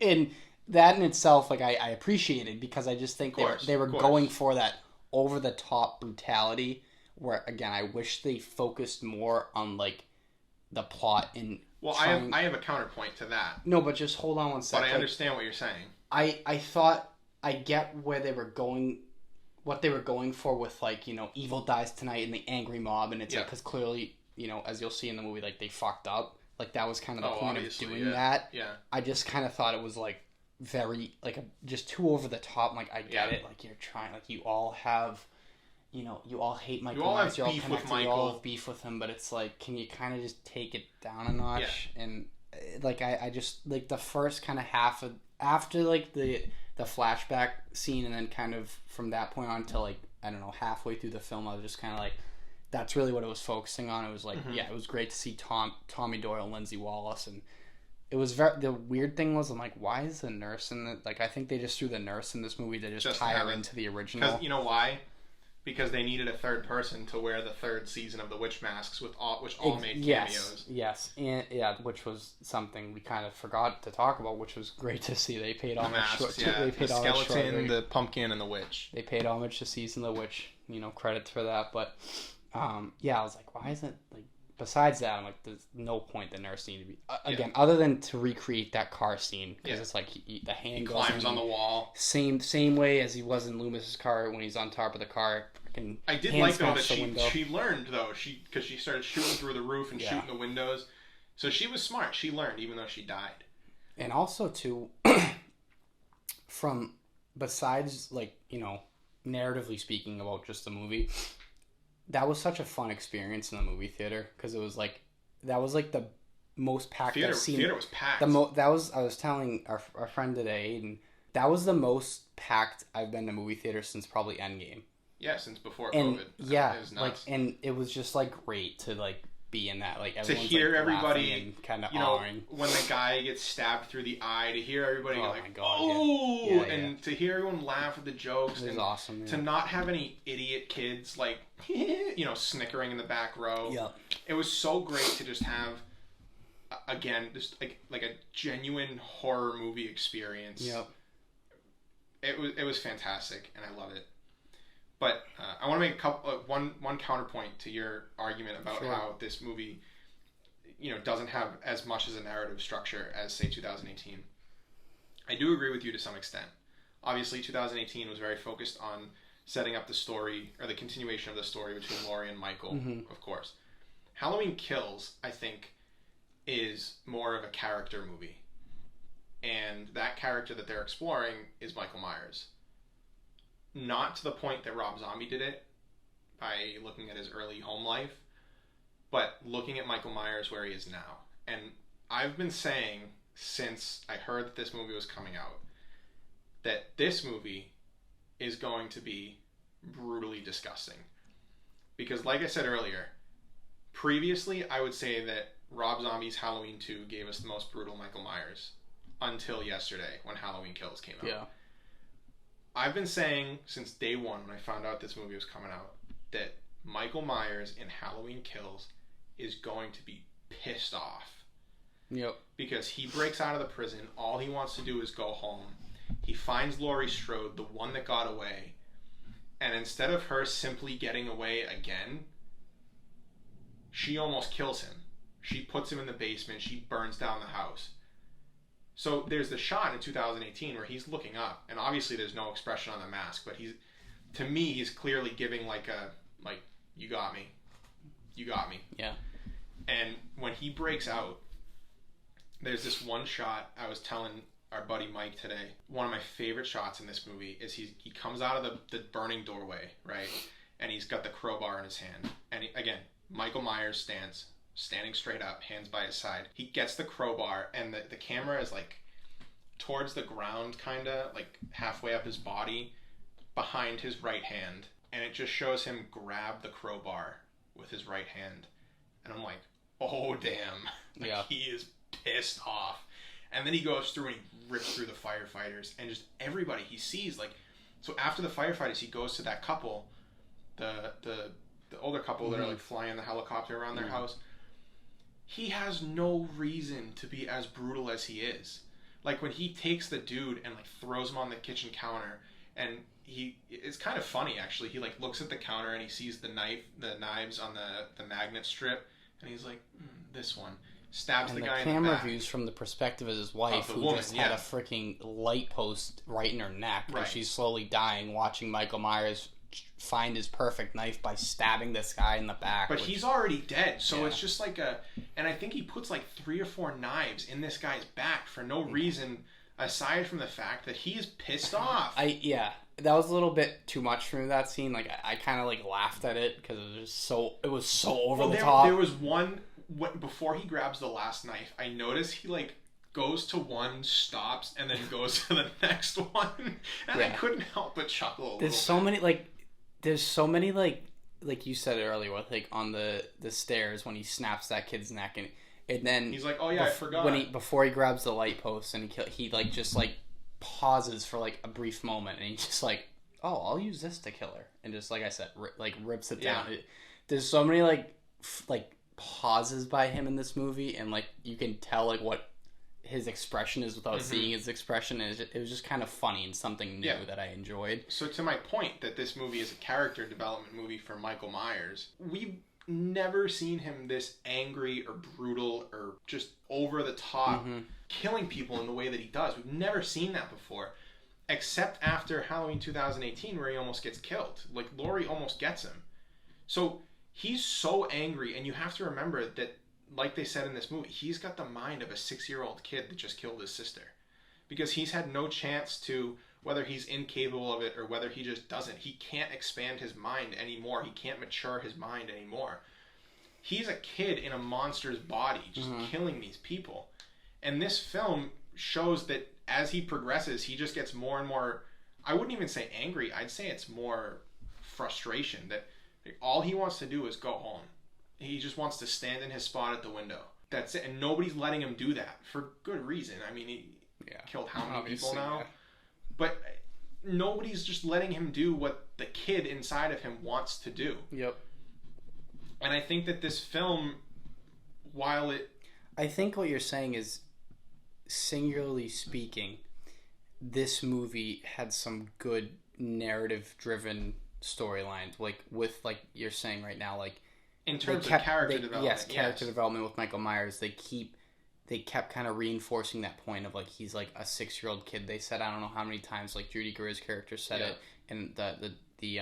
Speaker 1: and that in itself, like, I appreciated because I just think they were going for that over-the-top brutality where, again, I wish they focused more on, like, the plot and...
Speaker 2: Well, I have a counterpoint to that.
Speaker 1: No, but just hold on one second.
Speaker 2: But I understand what you're saying.
Speaker 1: I thought I get where they were going... What they were going for with, like, evil dies tonight and the angry mob, and it's like, because clearly... as you'll see in the movie, like, they fucked up. Like, that was kind of the point of doing that.
Speaker 2: Yeah.
Speaker 1: I just kind of thought it was, like, very, like, just too over the top. Like, I get it. Like, you're trying, like, you all have, you all hate Michael Myers. You all have beef with Michael. You all have beef with him, but it's like, can you kind of just take it down a notch? Yeah. And, like, I just, like, the first kind of half of, after, like, the flashback scene, and then kind of from that point on to, like, I don't know, halfway through the film, I was just kind of like, that's really what it was focusing on. It was like, it was great to see Tommy Doyle and Lindsay Wallace, and it was the weird thing was, I'm like, why is the nurse in the, like, I think they just threw the nurse in this movie to just tie her into the original.
Speaker 2: Because, you know why? because they needed a third person to wear the third season of the witch masks, which all made cameos.
Speaker 1: Yes, and which was something we kind of forgot to talk about, which was great to see. They paid homage.
Speaker 2: The skeleton, the pumpkin, and the witch.
Speaker 1: They paid homage to Season of the Witch. Credits for that. But I was like, why isn't like? Besides that, I'm like, there's no point the nurse need to be again, other than to recreate that car scene, because it's like the hand goes
Speaker 2: climbs on the wall,
Speaker 1: same way as he was in Loomis's car when he's on top of the car.
Speaker 2: I did like though that she learned though because she started shooting through the roof and shooting the windows, so she was smart. She learned even though she died.
Speaker 1: And also too, from besides like narratively speaking about just the movie. That was such a fun experience in the movie theater because it was like that was like the most packed I've seen.
Speaker 2: Theater was packed.
Speaker 1: I was telling our friend today, and that was the most packed I've been to movie theater since probably Endgame.
Speaker 2: Yeah, since before COVID.
Speaker 1: Yeah, it was nuts. And it was just like great to like be in that, like
Speaker 2: to hear everybody
Speaker 1: kind of honoring
Speaker 2: when the guy gets stabbed through the eye, to hear everybody go like, and to hear everyone laugh at the jokes.
Speaker 1: It was awesome.
Speaker 2: To not have any idiot kids like snickering in the back row.
Speaker 1: Yeah,
Speaker 2: it was so great to just have again just like a genuine horror movie experience.
Speaker 1: Yep.
Speaker 2: It was fantastic, and I love it. But I want to make one counterpoint to your argument about how this movie, doesn't have as much as a narrative structure as, say, 2018. I do agree with you to some extent. Obviously, 2018 was very focused on setting up the story, or the continuation of the story between Laurie and Michael, of course. Halloween Kills, I think, is more of a character movie. And that character that they're exploring is Michael Myers. Not to the point that Rob Zombie did it, by looking at his early home life, but looking at Michael Myers where he is now. And I've been saying since I heard that this movie was coming out, that this movie is going to be brutally disgusting. Because like I said earlier, previously I would say that Rob Zombie's Halloween 2 gave us the most brutal Michael Myers until yesterday when Halloween Kills came out.
Speaker 1: Yeah.
Speaker 2: I've been saying since day one when I found out this movie was coming out that Michael Myers in Halloween Kills is going to be pissed off.
Speaker 1: Yep.
Speaker 2: Because he breaks out of the prison. All he wants to do is go home. He finds Laurie Strode, the one that got away. And instead of her simply getting away again, she almost kills him. She puts him in the basement. She burns down the house. So there's the shot in 2018 where he's looking up, and obviously there's no expression on the mask, but he's clearly giving like you got me.
Speaker 1: Yeah.
Speaker 2: And when he breaks out, there's this one shot I was telling our buddy Mike today. One of my favorite shots in this movie is he comes out of the burning doorway, right? And he's got the crowbar in his hand. And again, Michael Myers standing straight up, hands by his side. He gets the crowbar, and the camera is like towards the ground, kind of like halfway up his body, behind his right hand, and it just shows him grab the crowbar with his right hand, and I'm like, oh damn, he is pissed off. And then he goes through and he rips through the firefighters and just everybody he sees. Like, so after the firefighters, he goes to that couple, the older couple that are like flying the helicopter around their house. He has no reason to be as brutal as he is. Like when he takes the dude and like throws him on the kitchen counter, and it's kind of funny actually. He like looks at the counter and he sees the knives on the magnet strip, and he's like, this one. Stabs the guy in the back. And the camera views
Speaker 1: from the perspective of his wife, who just had a freaking light post right in her neck, and she's slowly dying, watching Michael Myers find his perfect knife by stabbing this guy in the back.
Speaker 2: But he's already dead, so it's just like and I think he puts like 3 or 4 knives in this guy's back for no reason aside from the fact that he's pissed off.
Speaker 1: That was a little bit too much for me, that scene. Like I kind of like laughed at it because it was so over the top.
Speaker 2: There was one before he grabs the last knife. I noticed he like goes to one, stops, and then goes to the next one, and I couldn't help but chuckle.
Speaker 1: There's so many like you said earlier with like on the stairs when he snaps that kid's neck, and then
Speaker 2: he's like, oh yeah, I forgot.
Speaker 1: Before he grabs the light post and he like just like pauses for like a brief moment, and he just like oh, I'll use this to kill her, and just like I said, rips it down. There's so many like pauses by him in this movie, and like you can tell like what his expression is without seeing his expression, and it was just kind of funny and something new that I enjoyed.
Speaker 2: So to my point that this movie is a character development movie for Michael Myers, we've never seen him this angry or brutal or just over the top killing people in the way that he does. We've never seen that before, except after Halloween 2018 where he almost gets killed. Like, Laurie almost gets him. So he's so angry, and you have to remember that, like they said in this movie, he's got the mind of a 6-year-old kid that just killed his sister. Because he's had no chance to, whether he's incapable of it or whether he just doesn't, he can't expand his mind anymore. He can't mature his mind anymore. He's a kid in a monster's body, just killing these people. And this film shows that as he progresses, he just gets more and more, I wouldn't even say angry, I'd say it's more frustration, that all he wants to do is go home. He just wants to stand in his spot at the window. That's it. And nobody's letting him do that for good reason. I mean, he killed how many people now? Yeah. But nobody's just letting him do what the kid inside of him wants to do.
Speaker 1: Yep.
Speaker 2: And I think that this film, while it...
Speaker 1: I think what you're saying is, singularly speaking, this movie had some good narrative-driven storylines. Like, with, like you're saying right now, like...
Speaker 2: In terms of character development.
Speaker 1: Yes, character development with Michael Myers. They kept kind of reinforcing that point of, like, he's like a 6-year-old kid. They said, I don't know how many times, like, Judy Greer's character said it, and the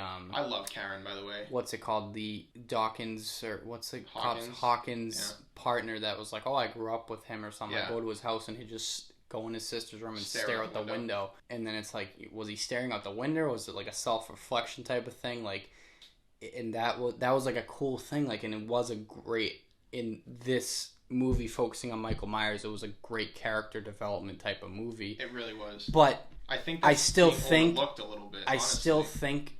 Speaker 2: I love Karen, by the way.
Speaker 1: What's it called? The Dawkins, or what's it called? Hawkins partner that was like, oh, I grew up with him or something. I go to his house and he'd just go in his sister's room and stare out the window. And then it's like, was he staring out the window? Or was it like a self-reflection type of thing? Like, and that was like a cool thing. Like, and it was a great, in this movie focusing on Michael Myers, it was a great character development type of movie.
Speaker 2: It really was.
Speaker 1: But I still think
Speaker 2: overlooked a little bit.
Speaker 1: I still think,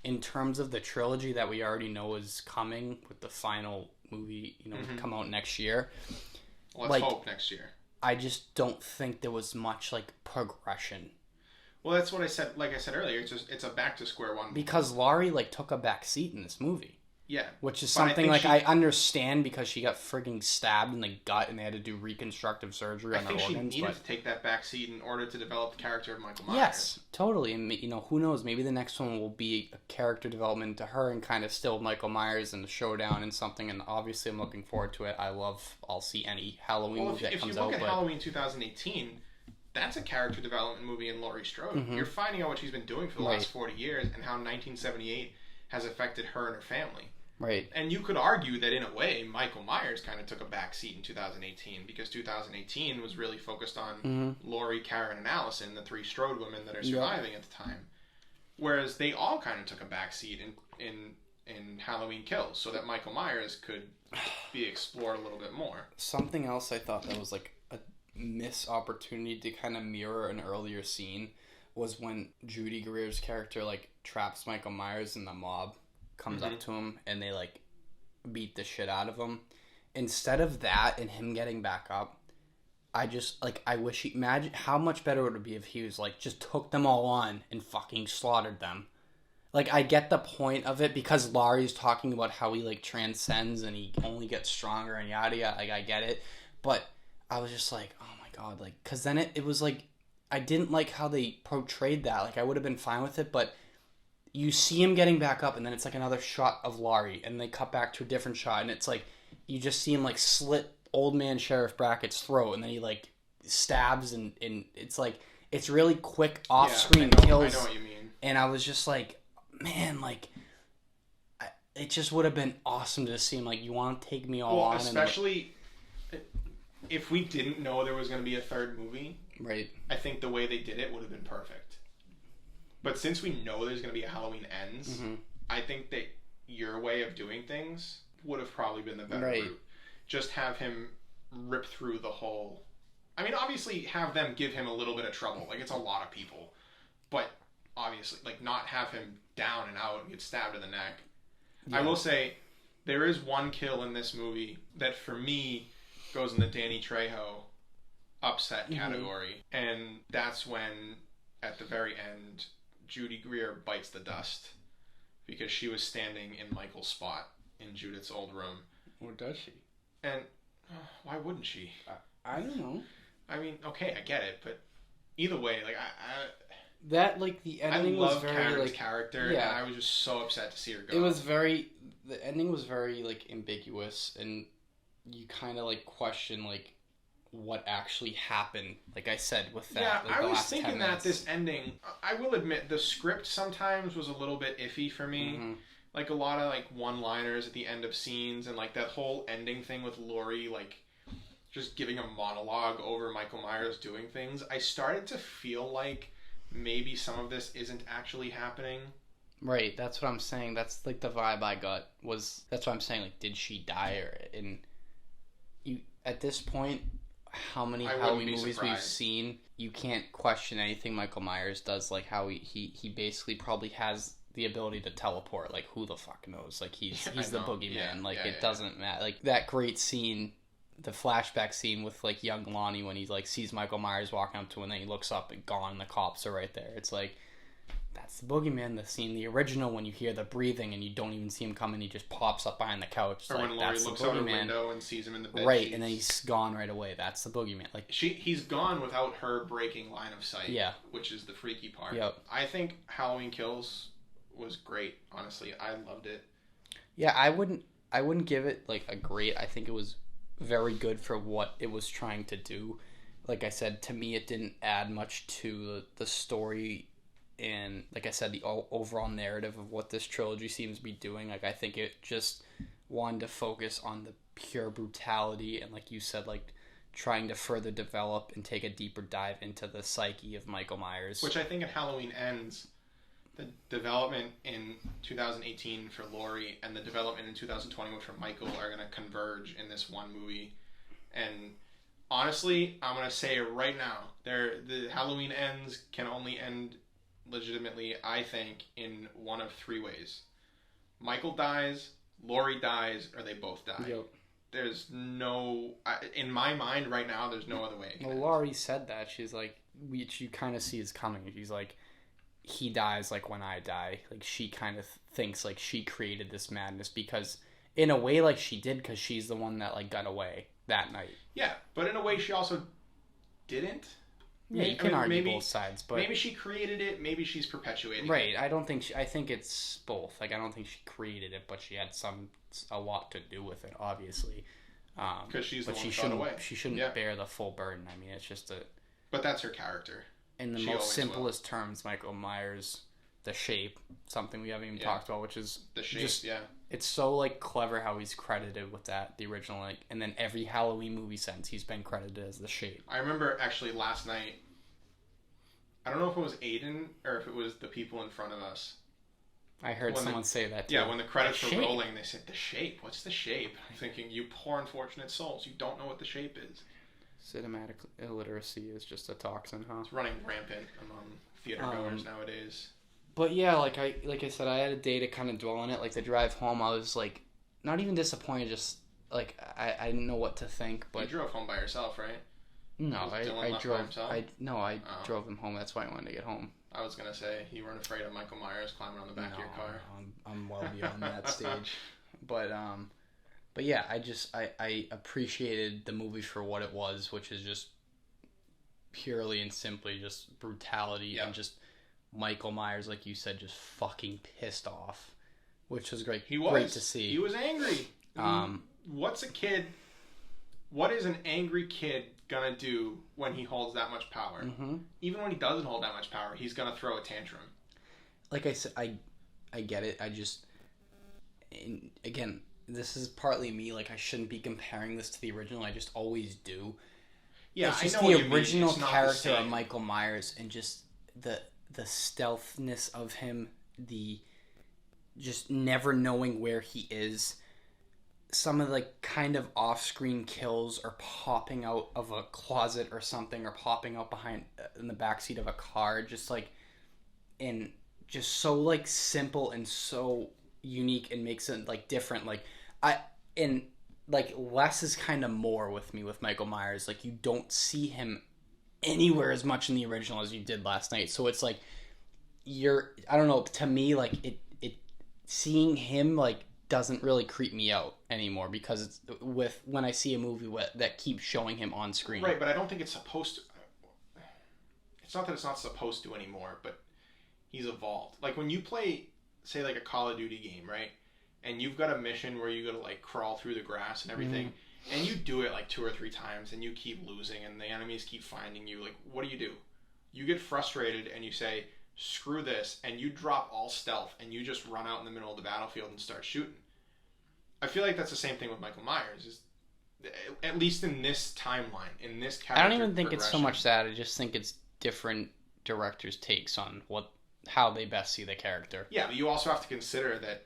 Speaker 1: in terms of the trilogy that we already know is coming, with the final movie, come out next year.
Speaker 2: Let's hope next year.
Speaker 1: I just don't think there was much like progression.
Speaker 2: Well, that's what I said. Like I said earlier, it's a back to square one.
Speaker 1: Because Laurie like took a back seat in this movie.
Speaker 2: Yeah,
Speaker 1: which is something like I understand, because she got frigging stabbed in the gut and they had to do reconstructive surgery on her organs. I think she needed
Speaker 2: to take that back seat in order to develop the character of Michael Myers.
Speaker 1: Yes, totally. And who knows? Maybe the next one will be a character development to her and kind of still Michael Myers and the showdown and something. And obviously, I'm looking forward to it. I'll see any Halloween movie that comes out.
Speaker 2: If you look at Halloween 2018. That's a character development movie in Laurie Strode. You're finding out what she's been doing for the last 40 years and how 1978 has affected her and her family.
Speaker 1: Right.
Speaker 2: And you could argue that, in a way, Michael Myers kind of took a back seat in 2018, because 2018 was really focused on Laurie, Karen, and Allison, the 3 Strode women that are surviving at the time. Whereas they all kind of took a back seat in Halloween Kills, so that Michael Myers could be explored a little bit more.
Speaker 1: Something else I thought that was like a missed opportunity to kind of mirror an earlier scene was when Judy Greer's character like traps Michael Myers and the mob comes up to him and they like beat the shit out of him. Instead of that and him getting back up, I just like, I wish imagine how much better would it be if he was like just took them all on and fucking slaughtered them. Like, I get the point of it because Laurie's talking about how he like transcends and he only gets stronger and yada yada. Like, I get it, but I was just like, oh my god, like, because then it was like, I didn't like how they portrayed that. Like, I would have been fine with it, but you see him getting back up, and then it's like another shot of Laurie, and they cut back to a different shot, and it's like, you just see him like slit old man Sheriff Brackett's throat, and then he like stabs, and it's like, it's really quick off-screen kills.
Speaker 2: I know what you mean.
Speaker 1: And I was just like, man, like, it just would have been awesome to see him, like, you want to take me all on.
Speaker 2: Especially if we didn't know there was going to be a third movie.
Speaker 1: Right.
Speaker 2: I think the way they did it would have been perfect. But since we know there's going to be a Halloween Ends, I think that your way of doing things would have probably been the better route. Just have him rip through the whole... I mean, obviously have them give him a little bit of trouble. Like, it's a lot of people. But obviously, like, not have him down and out and get stabbed in the neck. Yeah. I will say, there is one kill in this movie that, for me, goes in the Danny Trejo upset category. And that's when, at the very end, Judy Greer bites the dust because she was standing in Michael's spot in Judith's old room.
Speaker 1: Or does she?
Speaker 2: And why wouldn't she?
Speaker 1: I don't know.
Speaker 2: I mean, okay, I get it, but either way, like
Speaker 1: that, like, the ending was very
Speaker 2: Karen's
Speaker 1: like
Speaker 2: character,
Speaker 1: yeah.
Speaker 2: and I was just so upset to see her go.
Speaker 1: It was very, the ending was very like ambiguous, and you kind of like question like what actually happened. Like I said with that.
Speaker 2: Yeah,
Speaker 1: like,
Speaker 2: I was thinking that this ending. I will admit the script sometimes was a little bit iffy for me. Mm-hmm. Like a lot of like one-liners at the end of scenes, and like that whole ending thing with Laurie, like just giving a monologue over Michael Myers doing things. I started to feel like maybe some of this isn't actually happening.
Speaker 1: Right, that's what I'm saying. That's like the vibe I got was. That's what I'm saying. Like, did she die? Or in you at this point, how many Halloween movies we've seen? You can't question anything Michael Myers does. Like how he basically probably has the ability to teleport. Like, who the fuck knows? Like he's the boogeyman.
Speaker 2: Yeah,
Speaker 1: like it doesn't matter. Like that great scene. The flashback scene with like young Lonnie when he like sees Michael Myers walking up to him and then he looks up and gone and the cops are right there. It's like, that's the boogeyman. The scene, the original, when you hear the breathing and you don't even see him coming, he just pops up behind the couch. It's
Speaker 2: or
Speaker 1: like,
Speaker 2: when Laurie
Speaker 1: that's
Speaker 2: looks
Speaker 1: the
Speaker 2: out her
Speaker 1: boogeyman.
Speaker 2: window and sees him in the bed.
Speaker 1: Right, and then he's gone right away. That's the boogeyman. Like
Speaker 2: he's gone without her breaking line of sight.
Speaker 1: Yeah,
Speaker 2: which is the freaky part.
Speaker 1: Yep.
Speaker 2: I think Halloween Kills was great. Honestly, I loved it.
Speaker 1: Yeah, I wouldn't give it like a great. I think it was very good for what it was trying to do. Like I said, to me, it didn't add much to the story, and like I said, the overall narrative of what this trilogy seems to be doing. Like I think it just wanted to focus on the pure brutality, and like you said, like trying to further develop and take a deeper dive into the psyche of Michael Myers.
Speaker 2: Which I think in Halloween Ends, the development in 2018 for Laurie and the development in 2021 for Michael are going to converge in this one movie. And honestly, I'm going to say it right now, the Halloween Ends can only end legitimately, I think, in one of three ways. Michael dies, Laurie dies, or they both die.
Speaker 1: Yep.
Speaker 2: There's no... in my mind right now, there's no other way.
Speaker 1: Well, Laurie said that. She's like, which you kind of see is coming. She's like, he dies like when I die. Like she kind of thinks like she created this madness because in a way like she did because she's the one that like got away that night.
Speaker 2: Yeah, but in a way she also didn't.
Speaker 1: Yeah, you can argue both sides, but
Speaker 2: maybe she created it, maybe she's perpetuating it.
Speaker 1: Right, I don't think I think it's both. Like I don't think she created it, but she had a lot to do with it, obviously.
Speaker 2: Because she's the one who got away.
Speaker 1: She shouldn't bear the full burden. I mean, it's just
Speaker 2: But that's her character.
Speaker 1: In the most simplest terms, Michael Myers, the Shape, something we haven't even talked about, which is
Speaker 2: the Shape.
Speaker 1: It's so like clever how he's credited with that, the original, like, and then every Halloween movie since he's been credited as the Shape.
Speaker 2: I remember actually last night. I don't know if it was Aiden or if it was the people in front of us.
Speaker 1: I heard someone say that too.
Speaker 2: Yeah, when the credits were rolling, they said, "The Shape? What's the Shape?" I'm thinking, you poor unfortunate souls, you don't know what the Shape is.
Speaker 1: Cinematic illiteracy is just a toxin, huh?
Speaker 2: It's running rampant among theater goers nowadays.
Speaker 1: But yeah, like I said, I had a day to kind of dwell on it. Like the drive home, I was like, not even disappointed, just like I didn't know what to think. But
Speaker 2: you drove home by yourself, right?
Speaker 1: No, I drove him home. That's why I wanted to get home.
Speaker 2: I was gonna say you weren't afraid of Michael Myers climbing on the back of your car.
Speaker 1: I'm well beyond that stage. But yeah, I appreciated the movie for what it was, which is just purely and simply just brutality and just Michael Myers, like you said, just fucking pissed off, which was great. Great to see.
Speaker 2: He was angry. What is an angry kid gonna do when he holds that much power? Mm-hmm. Even when he doesn't hold that much power, he's gonna throw a tantrum.
Speaker 1: Like I said, I get it. Again, this is partly me. Like I shouldn't be comparing this to the original. I just always do.
Speaker 2: Yeah,
Speaker 1: it's just
Speaker 2: I know
Speaker 1: the original character of Michael Myers and just the stealthness of him, the just never knowing where he is. Some of the like kind of off-screen kills are popping out of a closet or something, or popping out behind in the backseat of a car, just like, and just so like simple and so unique and makes it like different. Like less is kind of more with me with Michael Myers. Like you don't see him anywhere as much in the original as you did last night. So it's like I don't know, to me, like, it seeing him, like, doesn't really creep me out anymore, because it's when I see a movie that keeps showing him on screen.
Speaker 2: Right, but I don't think it's supposed to. It's not that it's not supposed to anymore, but he's evolved. Like, when you play, say, like a Call of Duty game, right? And you've got a mission where you got to, like, crawl through the grass and everything, and you do it, like, 2 or 3 times, and you keep losing, and the enemies keep finding you. Like, what do? You get frustrated, and you say, screw this, and you drop all stealth, and you just run out in the middle of the battlefield and start shooting. I feel like that's the same thing with Michael Myers, at least in this timeline, in this character.
Speaker 1: I don't even think it's so much that. I just think it's different directors' takes on how they best see the character.
Speaker 2: Yeah, but you also have to consider that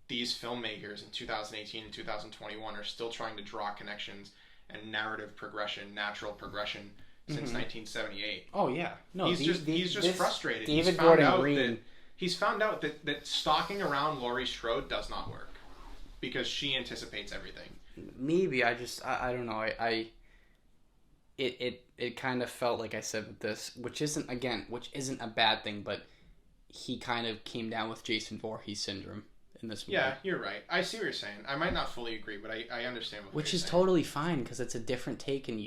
Speaker 2: these filmmakers in 2018 and 2021 are still trying to draw connections and narrative progression, natural progression since 1978.
Speaker 1: Oh yeah, no,
Speaker 2: he's just frustrated.
Speaker 1: David Gordon Green.
Speaker 2: He's found out that stalking around Laurie Strode does not work because she anticipates everything.
Speaker 1: Maybe I don't know. It kind of felt like I said with this, which isn't a bad thing, but he kind of came down with Jason Voorhees syndrome in this movie.
Speaker 2: Yeah, you're right. I see what you're saying. I might not fully agree, but I understand what
Speaker 1: which
Speaker 2: you're
Speaker 1: is
Speaker 2: saying.
Speaker 1: Totally fine, because it's a different take, and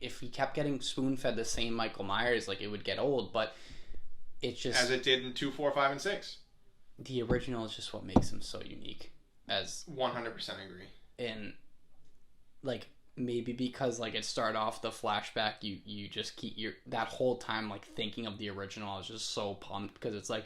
Speaker 1: if you kept getting spoon fed the same Michael Myers, like, it would get old. But it's just,
Speaker 2: as it did in 2, 4, 5, and 6.
Speaker 1: The original is just what makes him so unique. As
Speaker 2: 100% agree.
Speaker 1: And like, maybe because, like, it started off the flashback, you just keep that whole time, like, thinking of the original. I was just so pumped, because it's like,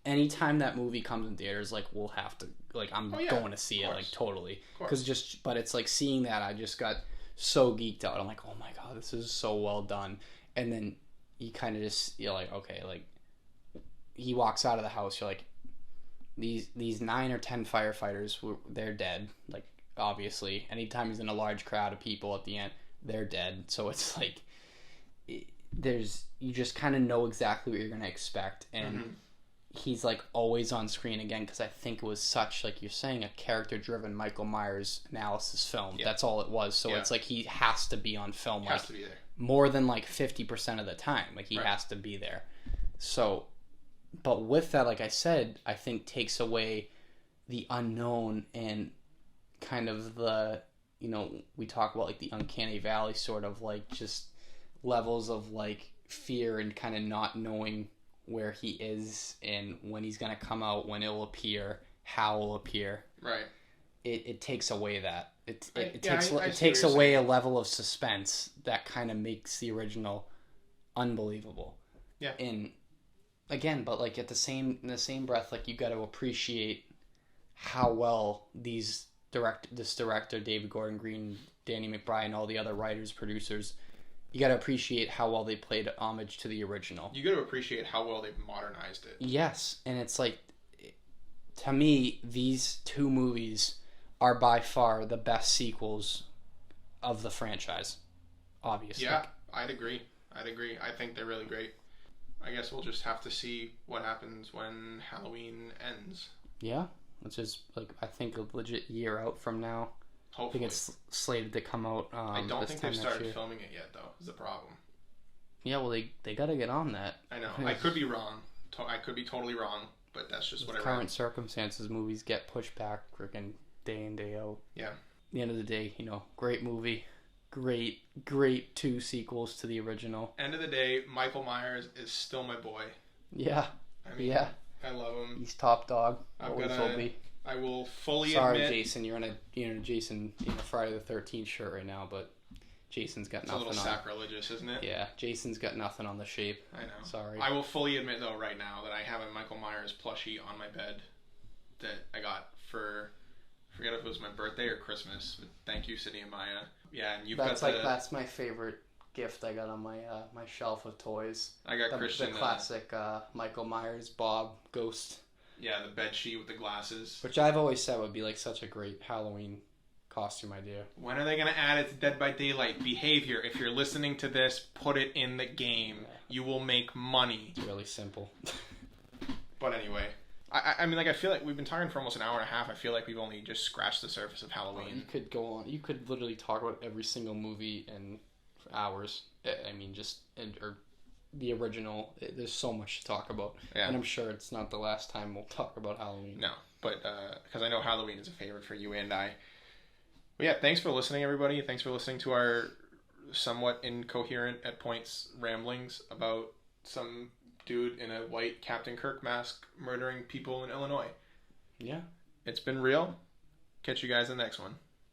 Speaker 1: anytime that movie comes in theaters, like, we'll have to, like, I'm going to see it, like, totally, because but it's like, seeing that, I just got so geeked out. I'm like, oh my god, this is so well done. And then you kind of just, you're like, okay, like, he walks out of the house, you're like, these 9 or 10 firefighters, they're dead, like, obviously. Anytime he's in a large crowd of people at the end, they're dead. So it's like, you just kind of know exactly what you're going to expect. And he's, like, always on screen again, because I think it was such, like you're saying, a character-driven Michael Myers analysis film. Yep. That's all it was. So it's like, he has to be on film. He has to be there. More than, like, 50% of the time. Like, he has to be there. So, but with that, like I said, I think takes away the unknown and kind of the, we talk about, like, the uncanny valley, sort of, like, just levels of, like, fear and kind of not knowing where he is and when he's going to come out, when it'll appear, how it'll appear.
Speaker 2: Right.
Speaker 1: It takes away that. It takes away a level of suspense that kind of makes the original unbelievable.
Speaker 2: Yeah.
Speaker 1: And again, but, like, in the same breath, like, you got to appreciate how well this director, David Gordon Green, Danny McBride, all the other writers, producers, you got to appreciate how well they played homage to the original.
Speaker 2: You got to appreciate how well they've modernized it.
Speaker 1: Yes, and it's like, to me, these 2 movies are by far the best sequels of the franchise, obviously.
Speaker 2: Yeah, I'd agree. I think they're really great. I guess we'll just have to see what happens when Halloween ends.
Speaker 1: Yeah, which is, like, I think a legit year out from now.
Speaker 2: Hopefully.
Speaker 1: I think it's slated to come out
Speaker 2: I don't think they've started filming it yet, though, is the problem.
Speaker 1: Yeah, well, they got to get on that.
Speaker 2: I know. I could be wrong. I could be totally wrong, but that's just what I read.
Speaker 1: Current circumstances, movies get pushed back freaking day in, day out.
Speaker 2: Yeah.
Speaker 1: At the end of the day, great movie. Great 2 sequels to the original.
Speaker 2: End of the day, Michael Myers is still my boy.
Speaker 1: Yeah.
Speaker 2: I love him.
Speaker 1: He's top dog. Always will be.
Speaker 2: I will fully
Speaker 1: admit.
Speaker 2: Sorry,
Speaker 1: Jason, you're in a Jason Friday the 13th shirt right now, but Jason's got nothing on.
Speaker 2: It's a little sacrilegious, isn't it?
Speaker 1: Yeah, Jason's got nothing on the shape.
Speaker 2: I know.
Speaker 1: Sorry.
Speaker 2: I will fully admit, though, right now, that I have a Michael Myers plushie on my bed that I got for, I forget if it was my birthday or Christmas, but thank you, Sydney and Maya. Yeah, and you've got
Speaker 1: that's my favorite gift I got on my my shelf of toys.
Speaker 2: I got Christian
Speaker 1: the classic Michael Myers Bob Ghost.
Speaker 2: Yeah, the bed sheet with the glasses.
Speaker 1: Which I've always said would be, like, such a great Halloween costume idea.
Speaker 2: When are they going to add it to Dead by Daylight? Behavior. If you're listening to this, put it in the game. Yeah. You will make money.
Speaker 1: It's really simple.
Speaker 2: But anyway, I mean, like, I feel like we've been talking for almost an hour and a half. I feel like we've only just scratched the surface of Halloween.
Speaker 1: You could go on. You could literally talk about every single movie in hours. I mean, or the original. There's so much to talk about, and I'm sure it's not the last time we'll talk about Halloween.
Speaker 2: No, but because I know Halloween is a favorite for you and I. But yeah, thanks for listening, everybody. Thanks for listening to our somewhat incoherent at points ramblings about some dude in a white Captain Kirk mask murdering people in Illinois.
Speaker 1: Yeah.
Speaker 2: It's been real. Catch you guys in the next one.